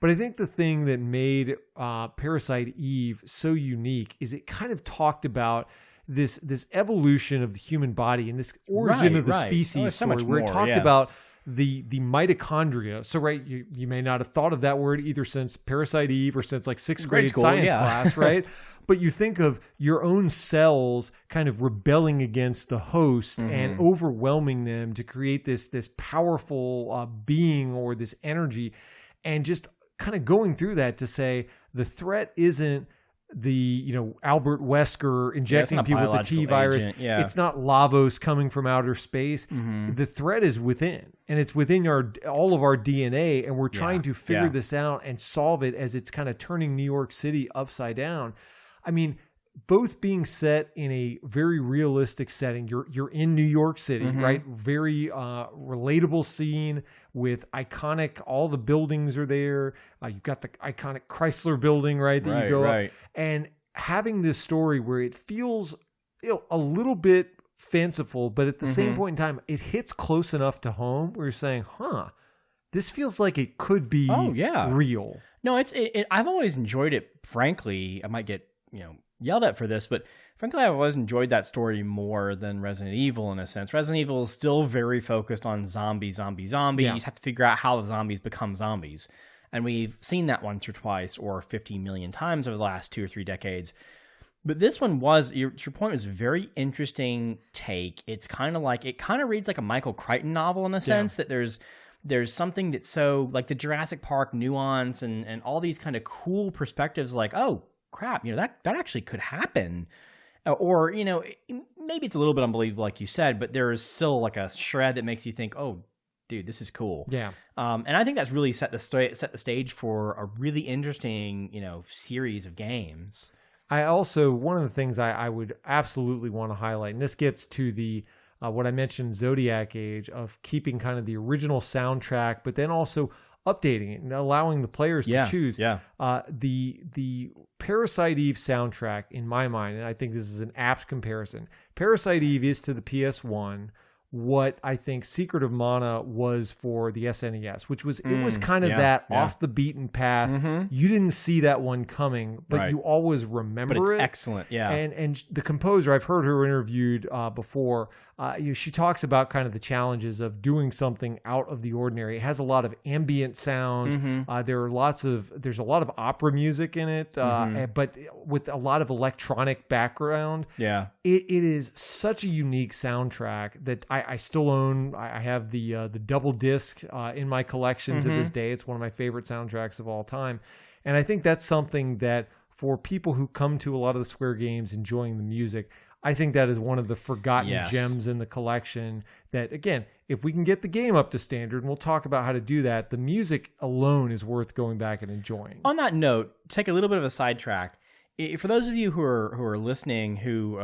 But I think the thing that made Parasite Eve so unique is it kind of talked about this evolution of the human body and this origin of the species story, where it talked about the mitochondria. So, right, you may not have thought of that word either since Parasite Eve or since like sixth grade science class, right? But you think of your own cells kind of rebelling against the host and overwhelming them to create this powerful being or this energy, and just kind of going through that to say the threat isn't the Albert Wesker injecting people with the T virus. It's not Lavos coming from outer space. The threat is within, and it's within all of our DNA, and we're trying to figure this out and solve it as it's kind of turning New York City upside down. I mean, both being set in a very realistic setting. You're in New York City, right? Very relatable scene with iconic. All the buildings are there. You've got the iconic Chrysler building, right? That you go up, and having this story where it feels a little bit fanciful, but at the same point in time, it hits close enough to home where you're saying, this feels like it could be real. No, I've always enjoyed it. Frankly, I might get yelled at for this, but frankly, I've always enjoyed that story more than Resident Evil in a sense. Resident Evil is still very focused on zombie. You just have to figure out how the zombies become zombies. And we've seen that once or twice or 50 million times over the last 2 or 3 decades. But this one was, your point was very interesting take. It's kind of like, it kind of reads like a Michael Crichton novel in a sense that there's something that's so, like the Jurassic Park nuance and all these kind of cool perspectives like, oh, crap, that actually could happen. Or, maybe it's a little bit unbelievable, like you said, but there is still like a shred that makes you think, oh, dude, this is cool. Yeah. And I think that's really set the stage for a really interesting, series of games. I also, one of the things I would absolutely want to highlight, and this gets to the what I mentioned, Zodiac Age, of keeping kind of the original soundtrack, but then also updating it and allowing the players to choose. Yeah. The Parasite Eve soundtrack, in my mind, and I think this is an apt comparison, Parasite Eve is to the PS1 what I think Secret of Mana was for the SNES, which was, it was kind of off the beaten path. You didn't see that one coming, but you always remember but it's it. Excellent. Yeah. And the composer, I've heard her interviewed before. She talks about kind of the challenges of doing something out of the ordinary. It has a lot of ambient sound. There's a lot of opera music in it, but with a lot of electronic background. Yeah. It is such a unique soundtrack that I still own. I have the double disc in my collection to this day. It's one of my favorite soundtracks of all time. And I think that's something that for people who come to a lot of the Square games enjoying the music, I think that is one of the forgotten gems in the collection that, again, if we can get the game up to standard, and we'll talk about how to do that, the music alone is worth going back and enjoying. On that note, take a little bit of a sidetrack. For those of you who are listening who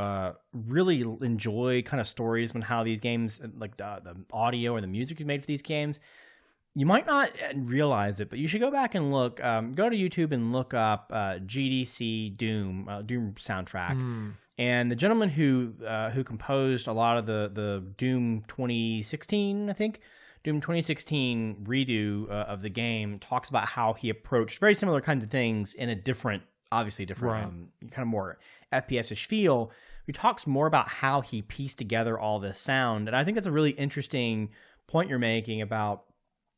really enjoy kind of stories on how these games, like the audio or the music is made for these games, you might not realize it, but you should go back and look. Go to YouTube and look up GDC Doom soundtrack. And the gentleman who composed a lot of the Doom 2016, I think, Doom 2016 redo of the game, talks about how he approached very similar kinds of things in a different, obviously different, kind of more FPS-ish feel. He talks more about how he pieced together all this sound. And I think that's a really interesting point you're making about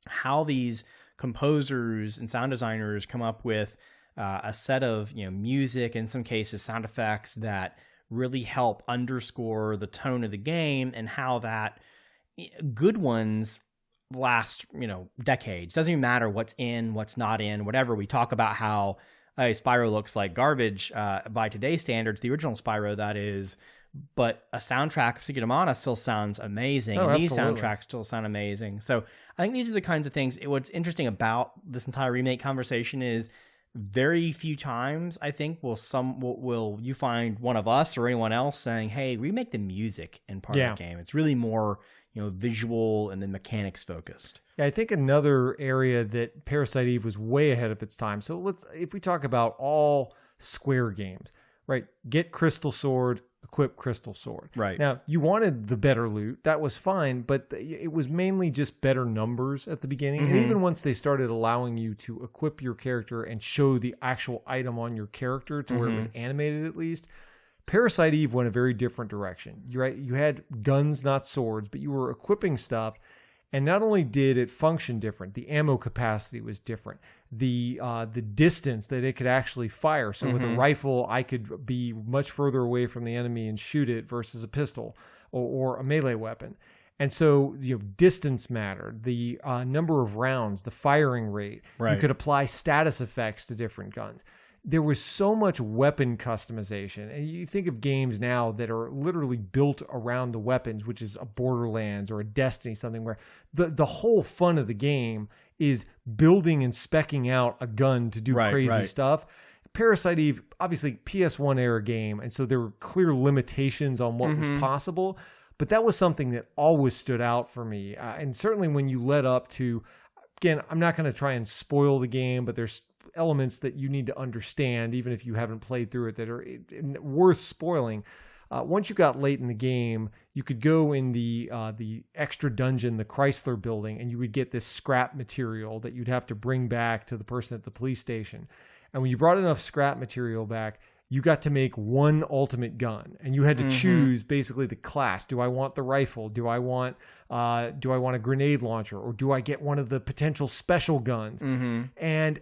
how these composers and sound designers come up with a set of music, in some cases sound effects, that really help underscore the tone of the game, and how that good ones last decades. Doesn't even matter what's in, what's not in, whatever. We talk about how Spyro looks like garbage by today's standards, the original Spyro that is, but a soundtrack of Secret of Mana still sounds amazing. And these soundtracks still sound amazing. So I think these are the kinds of things. What's interesting about this entire remake conversation is very few times, I think, will you find one of us or anyone else saying, hey, remake the music in part of the game. It's really more visual and then mechanics focused. Yeah, I think another area that Parasite Eve was way ahead of its time. So if we talk about all Square games, right? Get Crystal Sword, equip Crystal Sword. Right. Now, you wanted the better loot. That was fine, but it was mainly just better numbers at the beginning. And even once they started allowing you to equip your character and show the actual item on your character to where it was animated at least, Parasite Eve went a very different direction. You had guns, not swords, but you were equipping stuff. And not only did it function different, the ammo capacity was different. The distance that it could actually fire. So with a rifle, I could be much further away from the enemy and shoot it versus a pistol or a melee weapon. And so distance mattered, the number of rounds, the firing rate. Right. You could apply status effects to different guns. There was so much weapon customization. And you think of games now that are literally built around the weapons, which is a Borderlands or a Destiny, something where the whole fun of the game is building and speccing out a gun to do crazy stuff. Parasite Eve, obviously PS1 era game, and so there were clear limitations on what was possible, but that was something that always stood out for me. And certainly when you led up to, again, I'm not going to try and spoil the game, but there's elements that you need to understand, even if you haven't played through it, that are worth spoiling. Once you got late in the game, you could go in the extra dungeon, the Chrysler building, and you would get this scrap material that you'd have to bring back to the person at the police station. And when you brought enough scrap material back, you got to make one ultimate gun, and you had to choose basically the class. Do I want the rifle? Do I want a grenade launcher, or do I get one of the potential special guns? And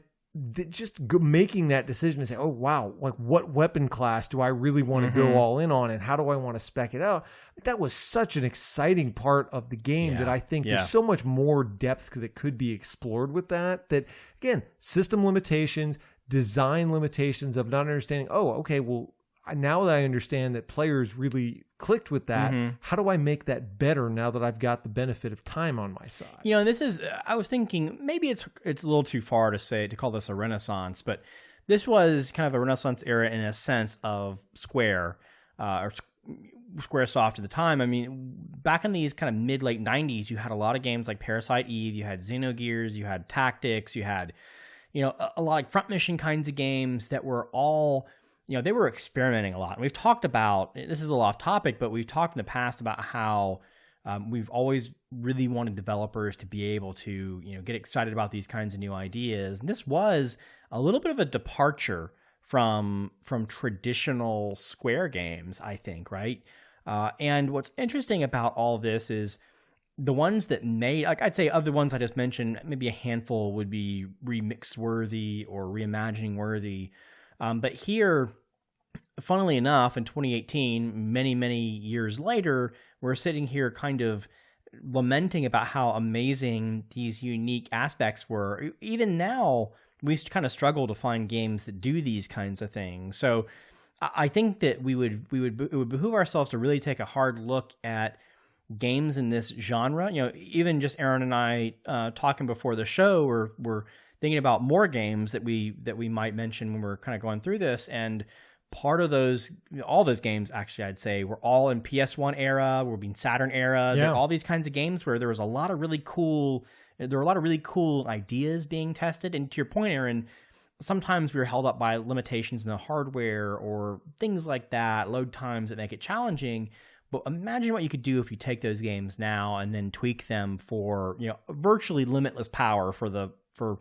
making that decision to say, oh wow, like what weapon class do I really want to go all in on, and how do I want to spec it out? That was such an exciting part of the game that I think there's so much more depth that could be explored with that. That again, system limitations, design limitations of not understanding, oh, okay, well, now that I understand that players really clicked with that, how do I make that better now that I've got the benefit of time on my side? You know, this is, I was thinking maybe it's a little too far to call this a renaissance, but this was kind of a Renaissance era in a sense of Square, or Squaresoft at the time. I mean, back in these kind of mid-late 90s, you had a lot of games like Parasite Eve, you had Xenogears, you had Tactics, you had, you know, a lot of front mission kinds of games that were all, you know, they were experimenting a lot. And we've talked about, this is a lot off topic, but we've talked in the past about how we've always really wanted developers to be able to, you know, get excited about these kinds of new ideas. And this was a little bit of a departure from traditional Square games, I think, right? And what's interesting about all this is the ones that made, like I'd say of the ones I just mentioned, maybe a handful would be remix worthy or reimagining worthy. But here, funnily enough, in 2018, many years later, we're sitting here kind of lamenting about how amazing these unique aspects were. Even now, we kind of struggle to find games that do these kinds of things. So I think that it would behoove ourselves to really take a hard look at games in this genre. You know, even just Aaron and I talking before the show, we're thinking about more games that we might mention when we're kind of going through this. And part of those, all those games, actually, I'd say, were all in PS1 era, were being Saturn era. Yeah. All these kinds of games where there was a lot of really cool ideas being tested. And to your point, Aaron, sometimes we were held up by limitations in the hardware or things like that, load times that make it challenging. But imagine what you could do if you take those games now and then tweak them for, you know, virtually limitless power for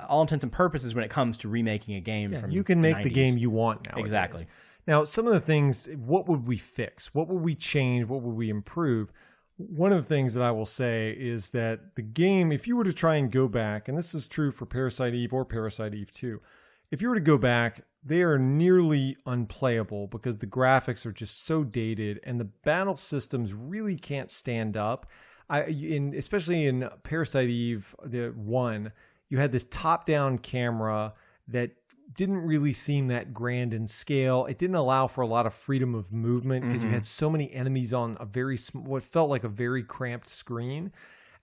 all intents and purposes when it comes to remaking a game. From you can make the 90s. The game you want now. Exactly. Now, some of the things, what would we fix? What would we change? What would we improve? One of the things that I will say is that the game, if you were to try and go back, and this is true for Parasite Eve or Parasite Eve 2, if you were to go back, they are nearly unplayable because the graphics are just so dated and the battle systems really can't stand up. Especially in Parasite Eve, the 1, you had this top-down camera that didn't really seem that grand in scale. It didn't allow for a lot of freedom of movement because you had so many enemies on what felt like a very cramped screen.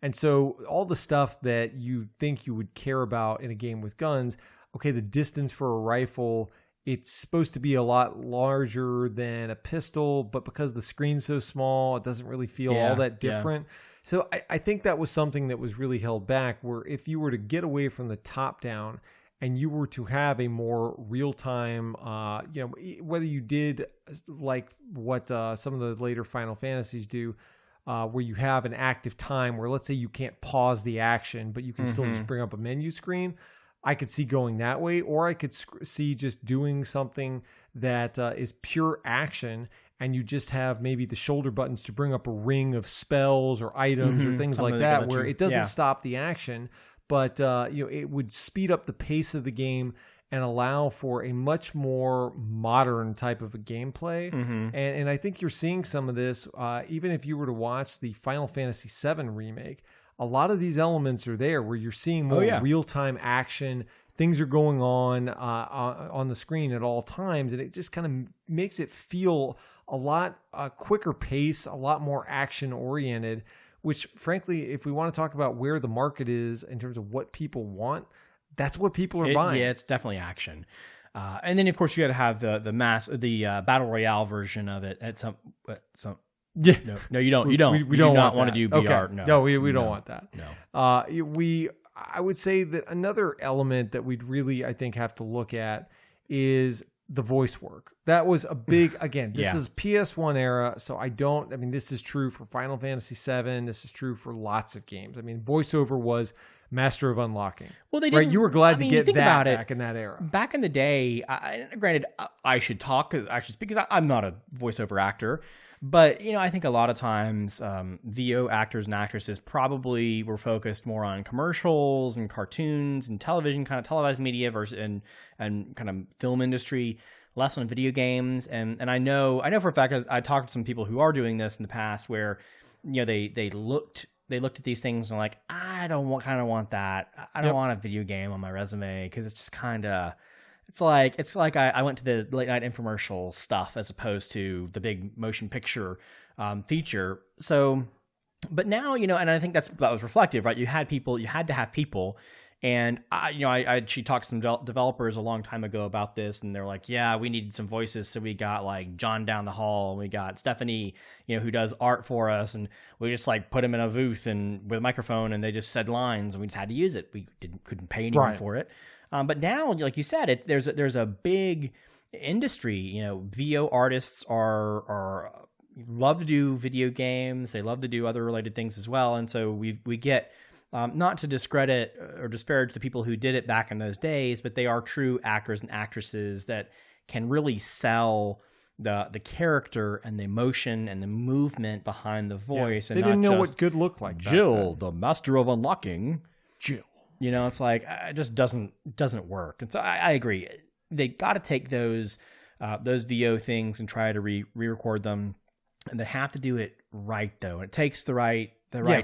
And so all the stuff that you think you would care about in a game with guns, okay, the distance for a rifle, it's supposed to be a lot larger than a pistol, but because the screen's so small, it doesn't really feel all that different. Yeah. So I think that was something that was really held back, where if you were to get away from the top down and you were to have a more real-time, whether you did like what some of the later Final Fantasies do, where you have an active time where, let's say, you can't pause the action, but you can still just bring up a menu screen. I could see going that way, or I could see just doing something that is pure action, and you just have maybe the shoulder buttons to bring up a ring of spells or items or things like that, where it doesn't stop the action, but it would speed up the pace of the game and allow for a much more modern type of a gameplay. And I think you're seeing some of this, even if you were to watch the Final Fantasy VII remake. A lot of these elements are there where you're seeing more real-time action. Things are going on the screen at all times, and it just kind of makes it feel a lot quicker pace, a lot more action-oriented, which, frankly, if we want to talk about where the market is in terms of what people want, that's what people are buying. Yeah, it's definitely action. And then, of course, you got to have the Battle Royale version of it at some. Yeah. No, you don't. We do not want to do BR. Okay. No, we don't want that. No. I would say that another element that we'd really, I think, have to look at is the voice work. That was a big, again, this is PS1 era, so this is true for Final Fantasy VII. This is true for lots of games. I mean, voiceover was Master of Unlocking. Well, they right. didn't. You were glad I mean, to you get think that about it, back in that era. Back in the day, granted, I should talk because I'm not a voiceover actor, but I think a lot of times VO actors and actresses probably were focused more on commercials and cartoons and television, kind of televised media versus and kind of film industry, less on video games. And I know for a fact, I talked to some people who are doing this in the past where they looked at these things and like, I don't want that. I don't want a video game on my resume because it's just kind of, it's like I went to the late night infomercial stuff as opposed to the big motion picture feature. So, but now, and I think that was reflective, right? You had to have people. And I she talked to some developers a long time ago about this, and they're like, yeah, we needed some voices, so we got like John down the hall, and we got Stephanie, who does art for us, and we just like put him in a booth and with a microphone, and they just said lines, and we just had to use it. We couldn't pay anyone for it. But now, like you said, there's a big industry. VO artists are love to do video games. They love to do other related things as well, and so we get. Not to discredit or disparage the people who did it back in those days, but they are true actors and actresses that can really sell the character and the emotion and the movement behind the voice. Yeah. And they didn't not know just, what good looked like. Jill, the master of unlocking. Jill. It's like it just doesn't work. And so I agree. They got to take those VO things and try to re-record them, and they have to do it right though. It takes the right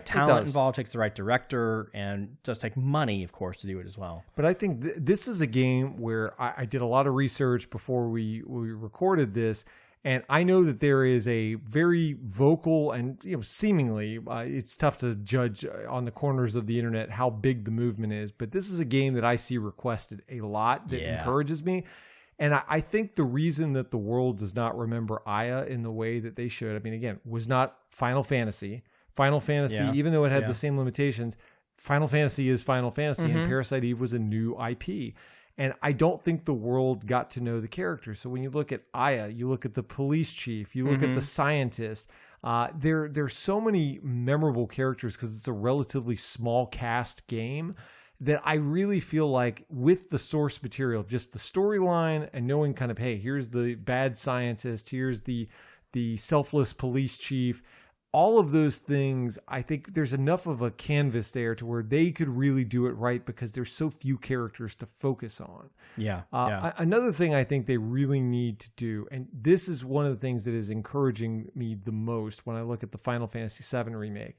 talent involved, takes the right director, and does take money, of course, to do it as well. But I think this is a game where I did a lot of research before we recorded this, and I know that there is a very vocal and seemingly it's tough to judge on the corners of the internet how big the movement is, but this is a game that I see requested a lot that encourages me. And I think the reason that the world does not remember Aya in the way that they should, I mean, again, was not Final Fantasy. Final Fantasy, even though it had the same limitations, Final Fantasy is Final Fantasy, and Parasite Eve was a new IP. And I don't think the world got to know the characters. So when you look at Aya, you look at the police chief, you look at the scientist, there's so many memorable characters because it's a relatively small cast game that I really feel like with the source material, just the storyline and knowing kind of, hey, here's the bad scientist, here's the selfless police chief, all of those things, I think there's enough of a canvas there to where they could really do it right because there's so few characters to focus on. Another thing I think they really need to do, and this is one of the things that is encouraging me the most when I look at the Final Fantasy VII remake,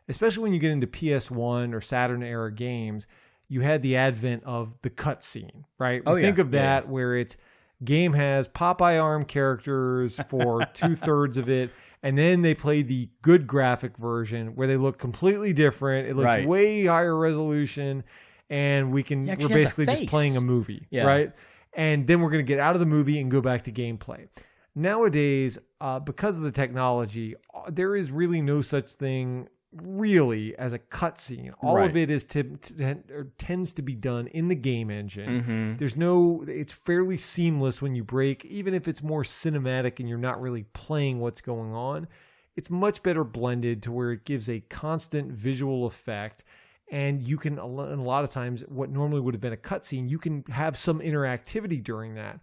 especially when you get into PS1 or Saturn era games, you had the advent of the cutscene, right? Think of that where it's game has Popeye arm characters for 2/3 of it. And then they play the good graphic version where they look completely different. It looks way higher resolution, and we're basically just playing a movie, right? And then we're going to get out of the movie and go back to gameplay. Nowadays, because of the technology, there is really no such thing really as a cutscene. All of it is tends to be done in the game engine. It's fairly seamless when you break, even if it's more cinematic and you're not really playing what's going on. It's much better blended to where it gives a constant visual effect, and you can, and a lot of times, what normally would have been a cutscene, you can have some interactivity during that.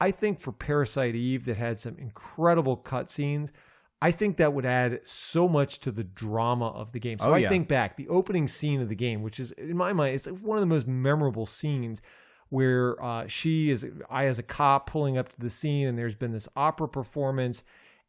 I think for Parasite Eve, that had some incredible cutscenes, I think that would add so much to the drama of the game. So I think back, the opening scene of the game, which is, in my mind, it's one of the most memorable scenes where I as a cop pulling up to the scene, and there's been this opera performance,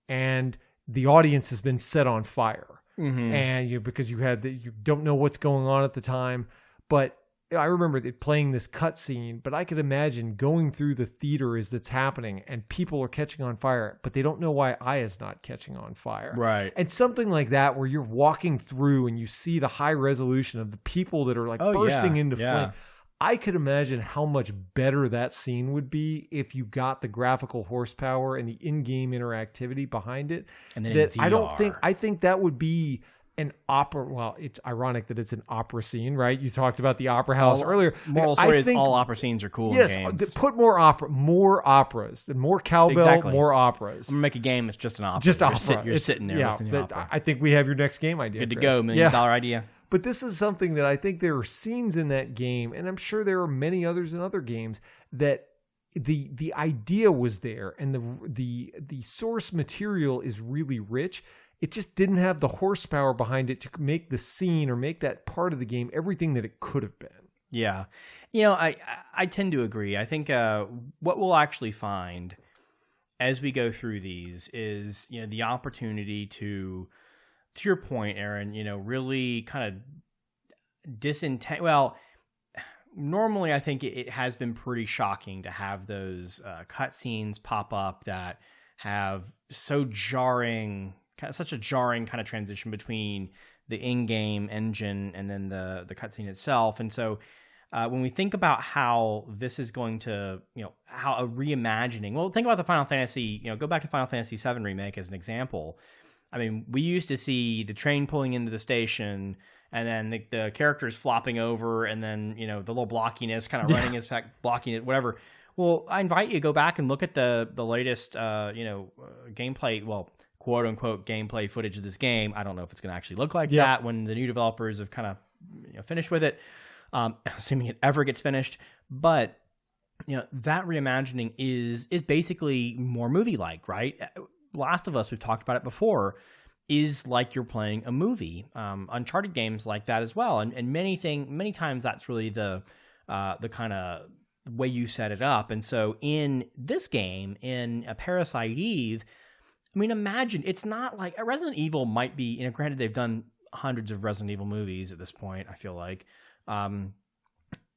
and the audience has been set on fire. And because you don't know what's going on at the time, but I remember it playing this cutscene, but I could imagine going through the theater as that's happening and people are catching on fire, but they don't know why Aya's not catching on fire. Right. And something like that where you're walking through and you see the high resolution of the people that are like bursting into flame. I could imagine how much better that scene would be if you got the graphical horsepower and the in-game interactivity behind it. And then in VR. I think that would be an opera. Well, it's ironic that it's an opera scene, right? You talked about the opera house earlier. Moral story is all opera scenes are cool in games. Put more operas, more cowbell, more operas. I'm gonna make a game that's just an opera. Just opera. You're sitting there listening to opera. I think we have your next game idea. Good to go, $1 million idea. But this is something that I think there are scenes in that game, and I'm sure there are many others in other games, that the idea was there, and the source material is really rich. It just didn't have the horsepower behind it to make the scene or make that part of the game everything that it could have been. Yeah. I tend to agree. I think what we'll actually find as we go through these is, the opportunity to your point, Aaron, really kind of well, normally I think it has been pretty shocking to have those cutscenes pop up that have such a jarring kind of transition between the in-game engine and then the cutscene itself. And so when we think about how this is going to, how a reimagining, well, think about the Final Fantasy, go back to Final Fantasy VII Remake as an example. I mean, we used to see the train pulling into the station and then the characters flopping over and then, the little blockiness kind of running his back, blocking it, whatever. Well, I invite you to go back and look at the latest, gameplay, well, quote unquote gameplay footage of this game. I don't know if it's going to actually look like that when the new developers have kind of, finished with it. Assuming it ever gets finished. But, that reimagining is basically more movie-like, right? Last of Us, we've talked about it before, is like you're playing a movie. Uncharted games like that as well. And many times that's really the kind of way you set it up. And so in this game, in a Parasite Eve, I mean, imagine, it's not like a Resident Evil might be, granted they've done hundreds of Resident Evil movies at this point, I feel like.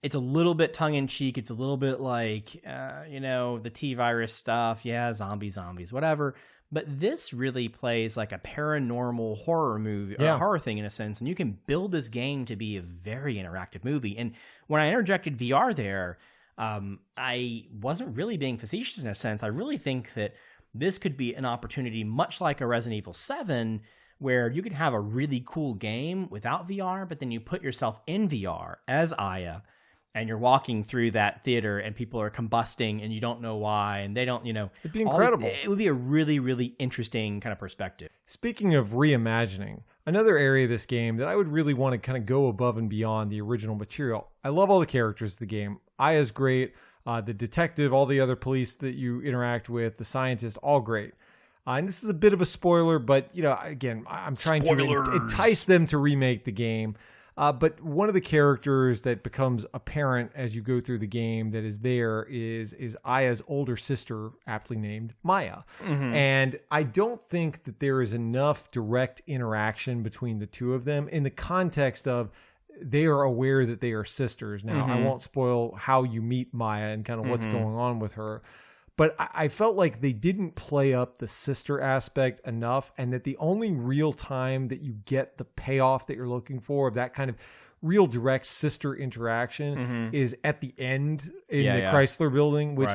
It's a little bit tongue-in-cheek. It's a little bit like, the T-virus stuff. Yeah, zombies, whatever. But this really plays like a paranormal horror movie, or a horror thing in a sense. And you can build this game to be a very interactive movie. And when I interjected VR there, I wasn't really being facetious in a sense. I really think that this could be an opportunity, much like a Resident Evil 7, where you could have a really cool game without VR, but then you put yourself in VR as Aya, and you're walking through that theater, and people are combusting, and you don't know why, and they don't, It'd be incredible. It would be a really, really interesting kind of perspective. Speaking of reimagining, another area of this game that I would really want to kind of go above and beyond the original material. I love all the characters of the game. Aya's great. The detective, all the other police that you interact with, the scientist, all great. And this is a bit of a spoiler, but, again, I'm trying to entice them to remake the game. But one of the characters that becomes apparent as you go through the game that is there is Aya's older sister, aptly named Maya. Mm-hmm. And I don't think that there is enough direct interaction between the two of them in the context of they are aware that they are sisters. Now, I won't spoil how you meet Maya and kind of what's going on with her. But I felt like they didn't play up the sister aspect enough, and that the only real time that you get the payoff that you're looking for of that kind of real direct sister interaction is at the end in the Chrysler Building, which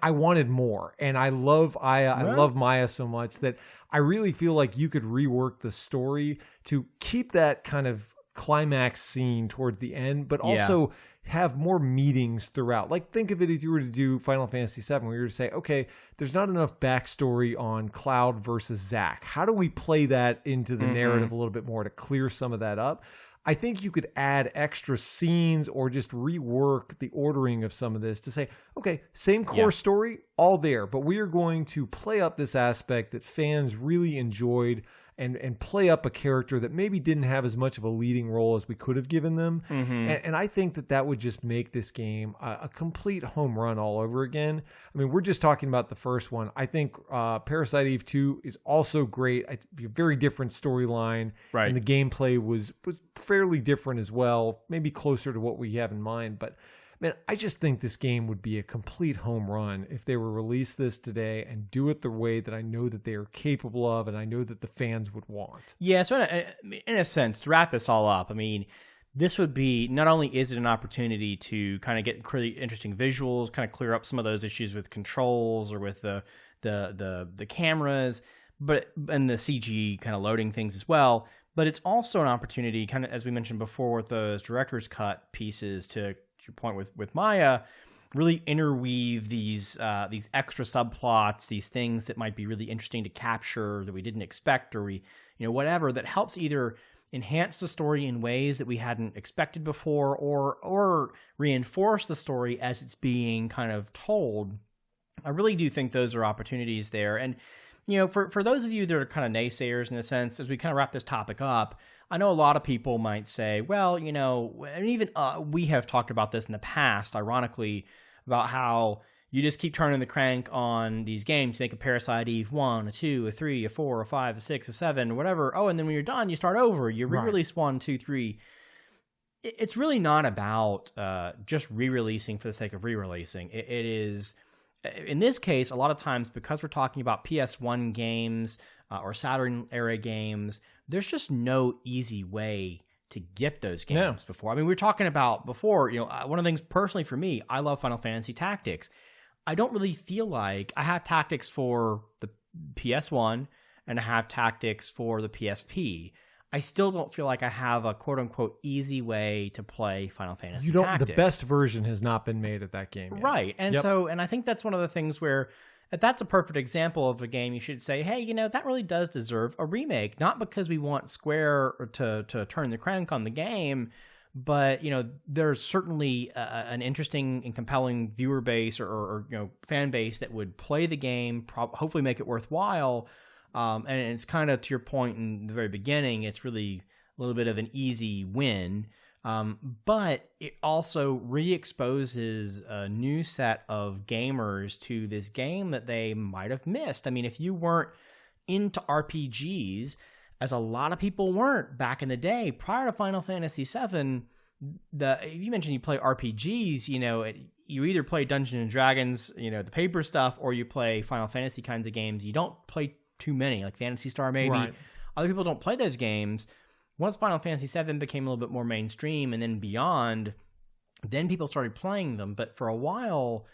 I wanted more. And I love Aya. I love Maya so much that I really feel like you could rework the story to keep that kind of climax scene towards the end, but also have more meetings throughout. Like, think of it as you were to do Final Fantasy VII, where you were to say, okay, there's not enough backstory on Cloud versus Zack. How do we play that into the narrative a little bit more to clear some of that up? I think you could add extra scenes or just rework the ordering of some of this to say, okay, same core story, all there, but we are going to play up this aspect that fans really enjoyed and play up a character that maybe didn't have as much of a leading role as we could have given them. And I think that would just make this game a complete home run all over again. I mean, we're just talking about the first one. I think Parasite Eve 2 is also great. A very different storyline. Right. And the gameplay was fairly different as well, maybe closer to what we have in mind. But man, I just think this game would be a complete home run if they were release this today and do it the way that I know that they are capable of, and I know that the fans would want. Yeah, so in a sense, to wrap this all up, I mean, this would be, not only is it an opportunity to kind of get really interesting visuals, kind of clear up some of those issues with controls or with the cameras, and the CG kind of loading things as well, but it's also an opportunity, kind of as we mentioned before, with those director's cut pieces to your point with Maya, really interweave these extra subplots, these things that might be really interesting to capture that we didn't expect, or whatever, that helps either enhance the story in ways that we hadn't expected before, or reinforce the story as it's being kind of told. I really do think those are opportunities there. And, for those of you that are kind of naysayers in a sense, as we kind of wrap this topic up, I know a lot of people might say, well, and even we have talked about this in the past, ironically, about how you just keep turning the crank on these games, make a Parasite Eve 1, a 2, a 3, a 4, a 5, a 6, a 7, whatever. Oh, and then when you're done, you start over. You re-release 1, 2, 3. It's really not about just re-releasing for the sake of re-releasing. It is, in this case, a lot of times, because we're talking about PS1 games or Saturn-era games, there's just no easy way to get those games before. I mean, we were talking about before, one of the things personally for me, I love Final Fantasy Tactics. I don't really feel like I have Tactics for the PS1 and I have Tactics for the PSP. I still don't feel like I have a quote-unquote easy way to play Final Fantasy Tactics. The best version has not been made at that game yet. Right. And and I think that's one of the things where that's a perfect example of a game you should say, hey, that really does deserve a remake. Not because we want Square to turn the crank on the game, but, there's certainly an interesting and compelling viewer base or fan base that would play the game, hopefully make it worthwhile. And it's kind of, to your point in the very beginning, it's really a little bit of an easy win. But it also re-exposes a new set of gamers to this game that they might have missed. I mean, if you weren't into RPGs, as a lot of people weren't back in the day, prior to Final Fantasy VII, you mentioned you play RPGs, you either play Dungeons and Dragons, the paper stuff, or you play Final Fantasy kinds of games. You don't play too many, like Phantasy Star maybe. Right. Other people don't play those games. Once Final Fantasy VII became a little bit more mainstream and then beyond, then people started playing them. But for a while,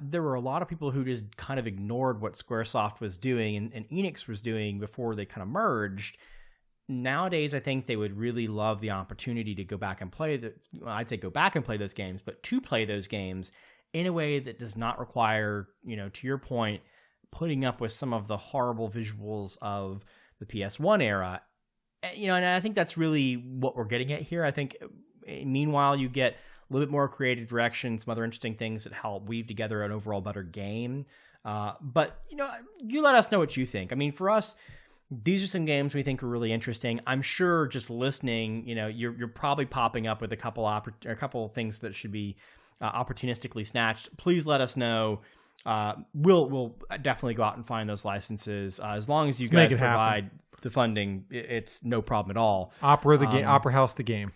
there were a lot of people who just kind of ignored what Squaresoft was doing and Enix was doing before they kind of merged. Nowadays, I think they would really love the opportunity to go back and play I'd say go back and play those games, but to play those games in a way that does not require, to your point, putting up with some of the horrible visuals of the PS1 era. And I think that's really what we're getting at here. I think, meanwhile, you get a little bit more creative direction, some other interesting things that help weave together an overall better game. But, you let us know what you think. I mean, for us, these are some games we think are really interesting. I'm sure just listening, you're probably popping up with a couple things that should be opportunistically snatched. Please let us know. We'll definitely go out and find those licenses. As long as you guys provide the funding, it's no problem at all. Opera House the game.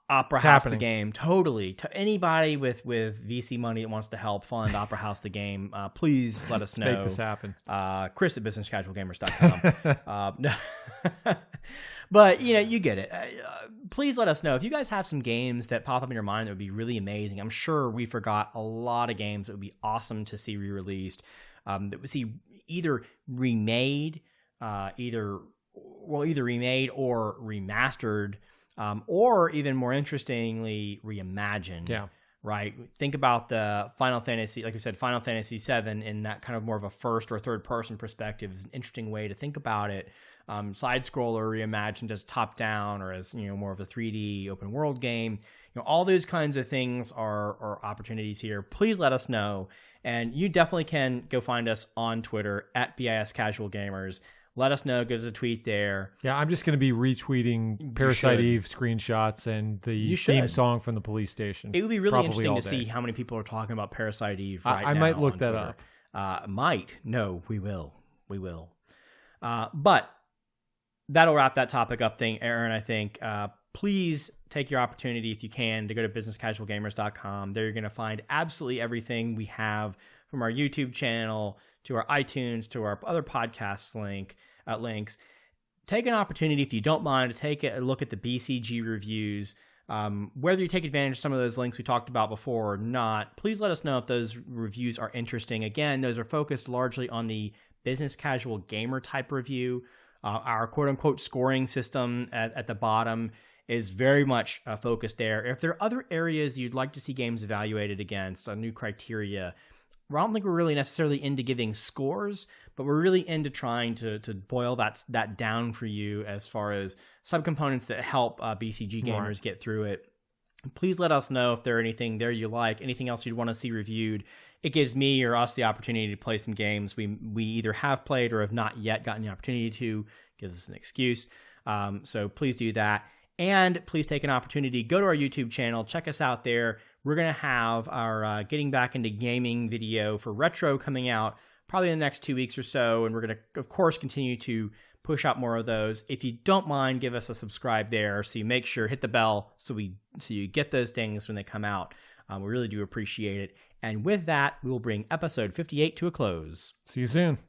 Opera House the game, totally. To anybody with VC money that wants to help fund Opera House the game, please let us know. Make this happen. Chris at businesscasualgamers.com. But, you get it. Please let us know. If you guys have some games that pop up in your mind that would be really amazing, I'm sure we forgot a lot of games that would be awesome to see re-released, that we see either remade, either remade or remastered, or even more interestingly, reimagined. Yeah. Right? Think about the Final Fantasy, like I said, Final Fantasy VII in that kind of more of a first or third person perspective is an interesting way to think about it. Side scroller reimagined as top down or as more of a 3D open world game. All those kinds of things are opportunities here. Please let us know, and you definitely can go find us on Twitter at BIS Casual Gamers. Let us know. Give us a tweet there. Yeah, I'm just going to be retweeting Parasite Eve screenshots and the theme song from the police station. It would be really interesting to see how many people are talking about Parasite Eve right now. I might look that up. No, we will. But that'll wrap that topic up thing, Aaron, I think. Please take your opportunity, if you can, to go to businesscasualgamers.com. There you're going to find absolutely everything we have, from our YouTube channel to our iTunes to our other podcasts links. Take an opportunity, if you don't mind, to take a look at the BCG reviews. Whether you take advantage of some of those links we talked about before or not, please let us know if those reviews are interesting. Again, those are focused largely on the business casual gamer type review. Our quote-unquote scoring system at the bottom is very much focused there. If there are other areas you'd like to see games evaluated against, new criteria, I don't think we're really necessarily into giving scores, but we're really into trying to boil that down for you as far as subcomponents that help BCG gamers get through it. Please let us know if there are anything there you like, anything else you'd want to see reviewed. It gives me or us the opportunity to play some games we either have played or have not yet gotten the opportunity to. Gives us an excuse. So please do that. And please take an opportunity, go to our YouTube channel, check us out there. We're going to have our Getting Back into Gaming video for Retro coming out probably in the next 2 weeks or so. And we're going to, of course, continue to push out more of those. If you don't mind, give us a subscribe there. So you make sure, hit the bell so you get those things when they come out. We really do appreciate it. And with that, we will bring episode 58 to a close. See you soon.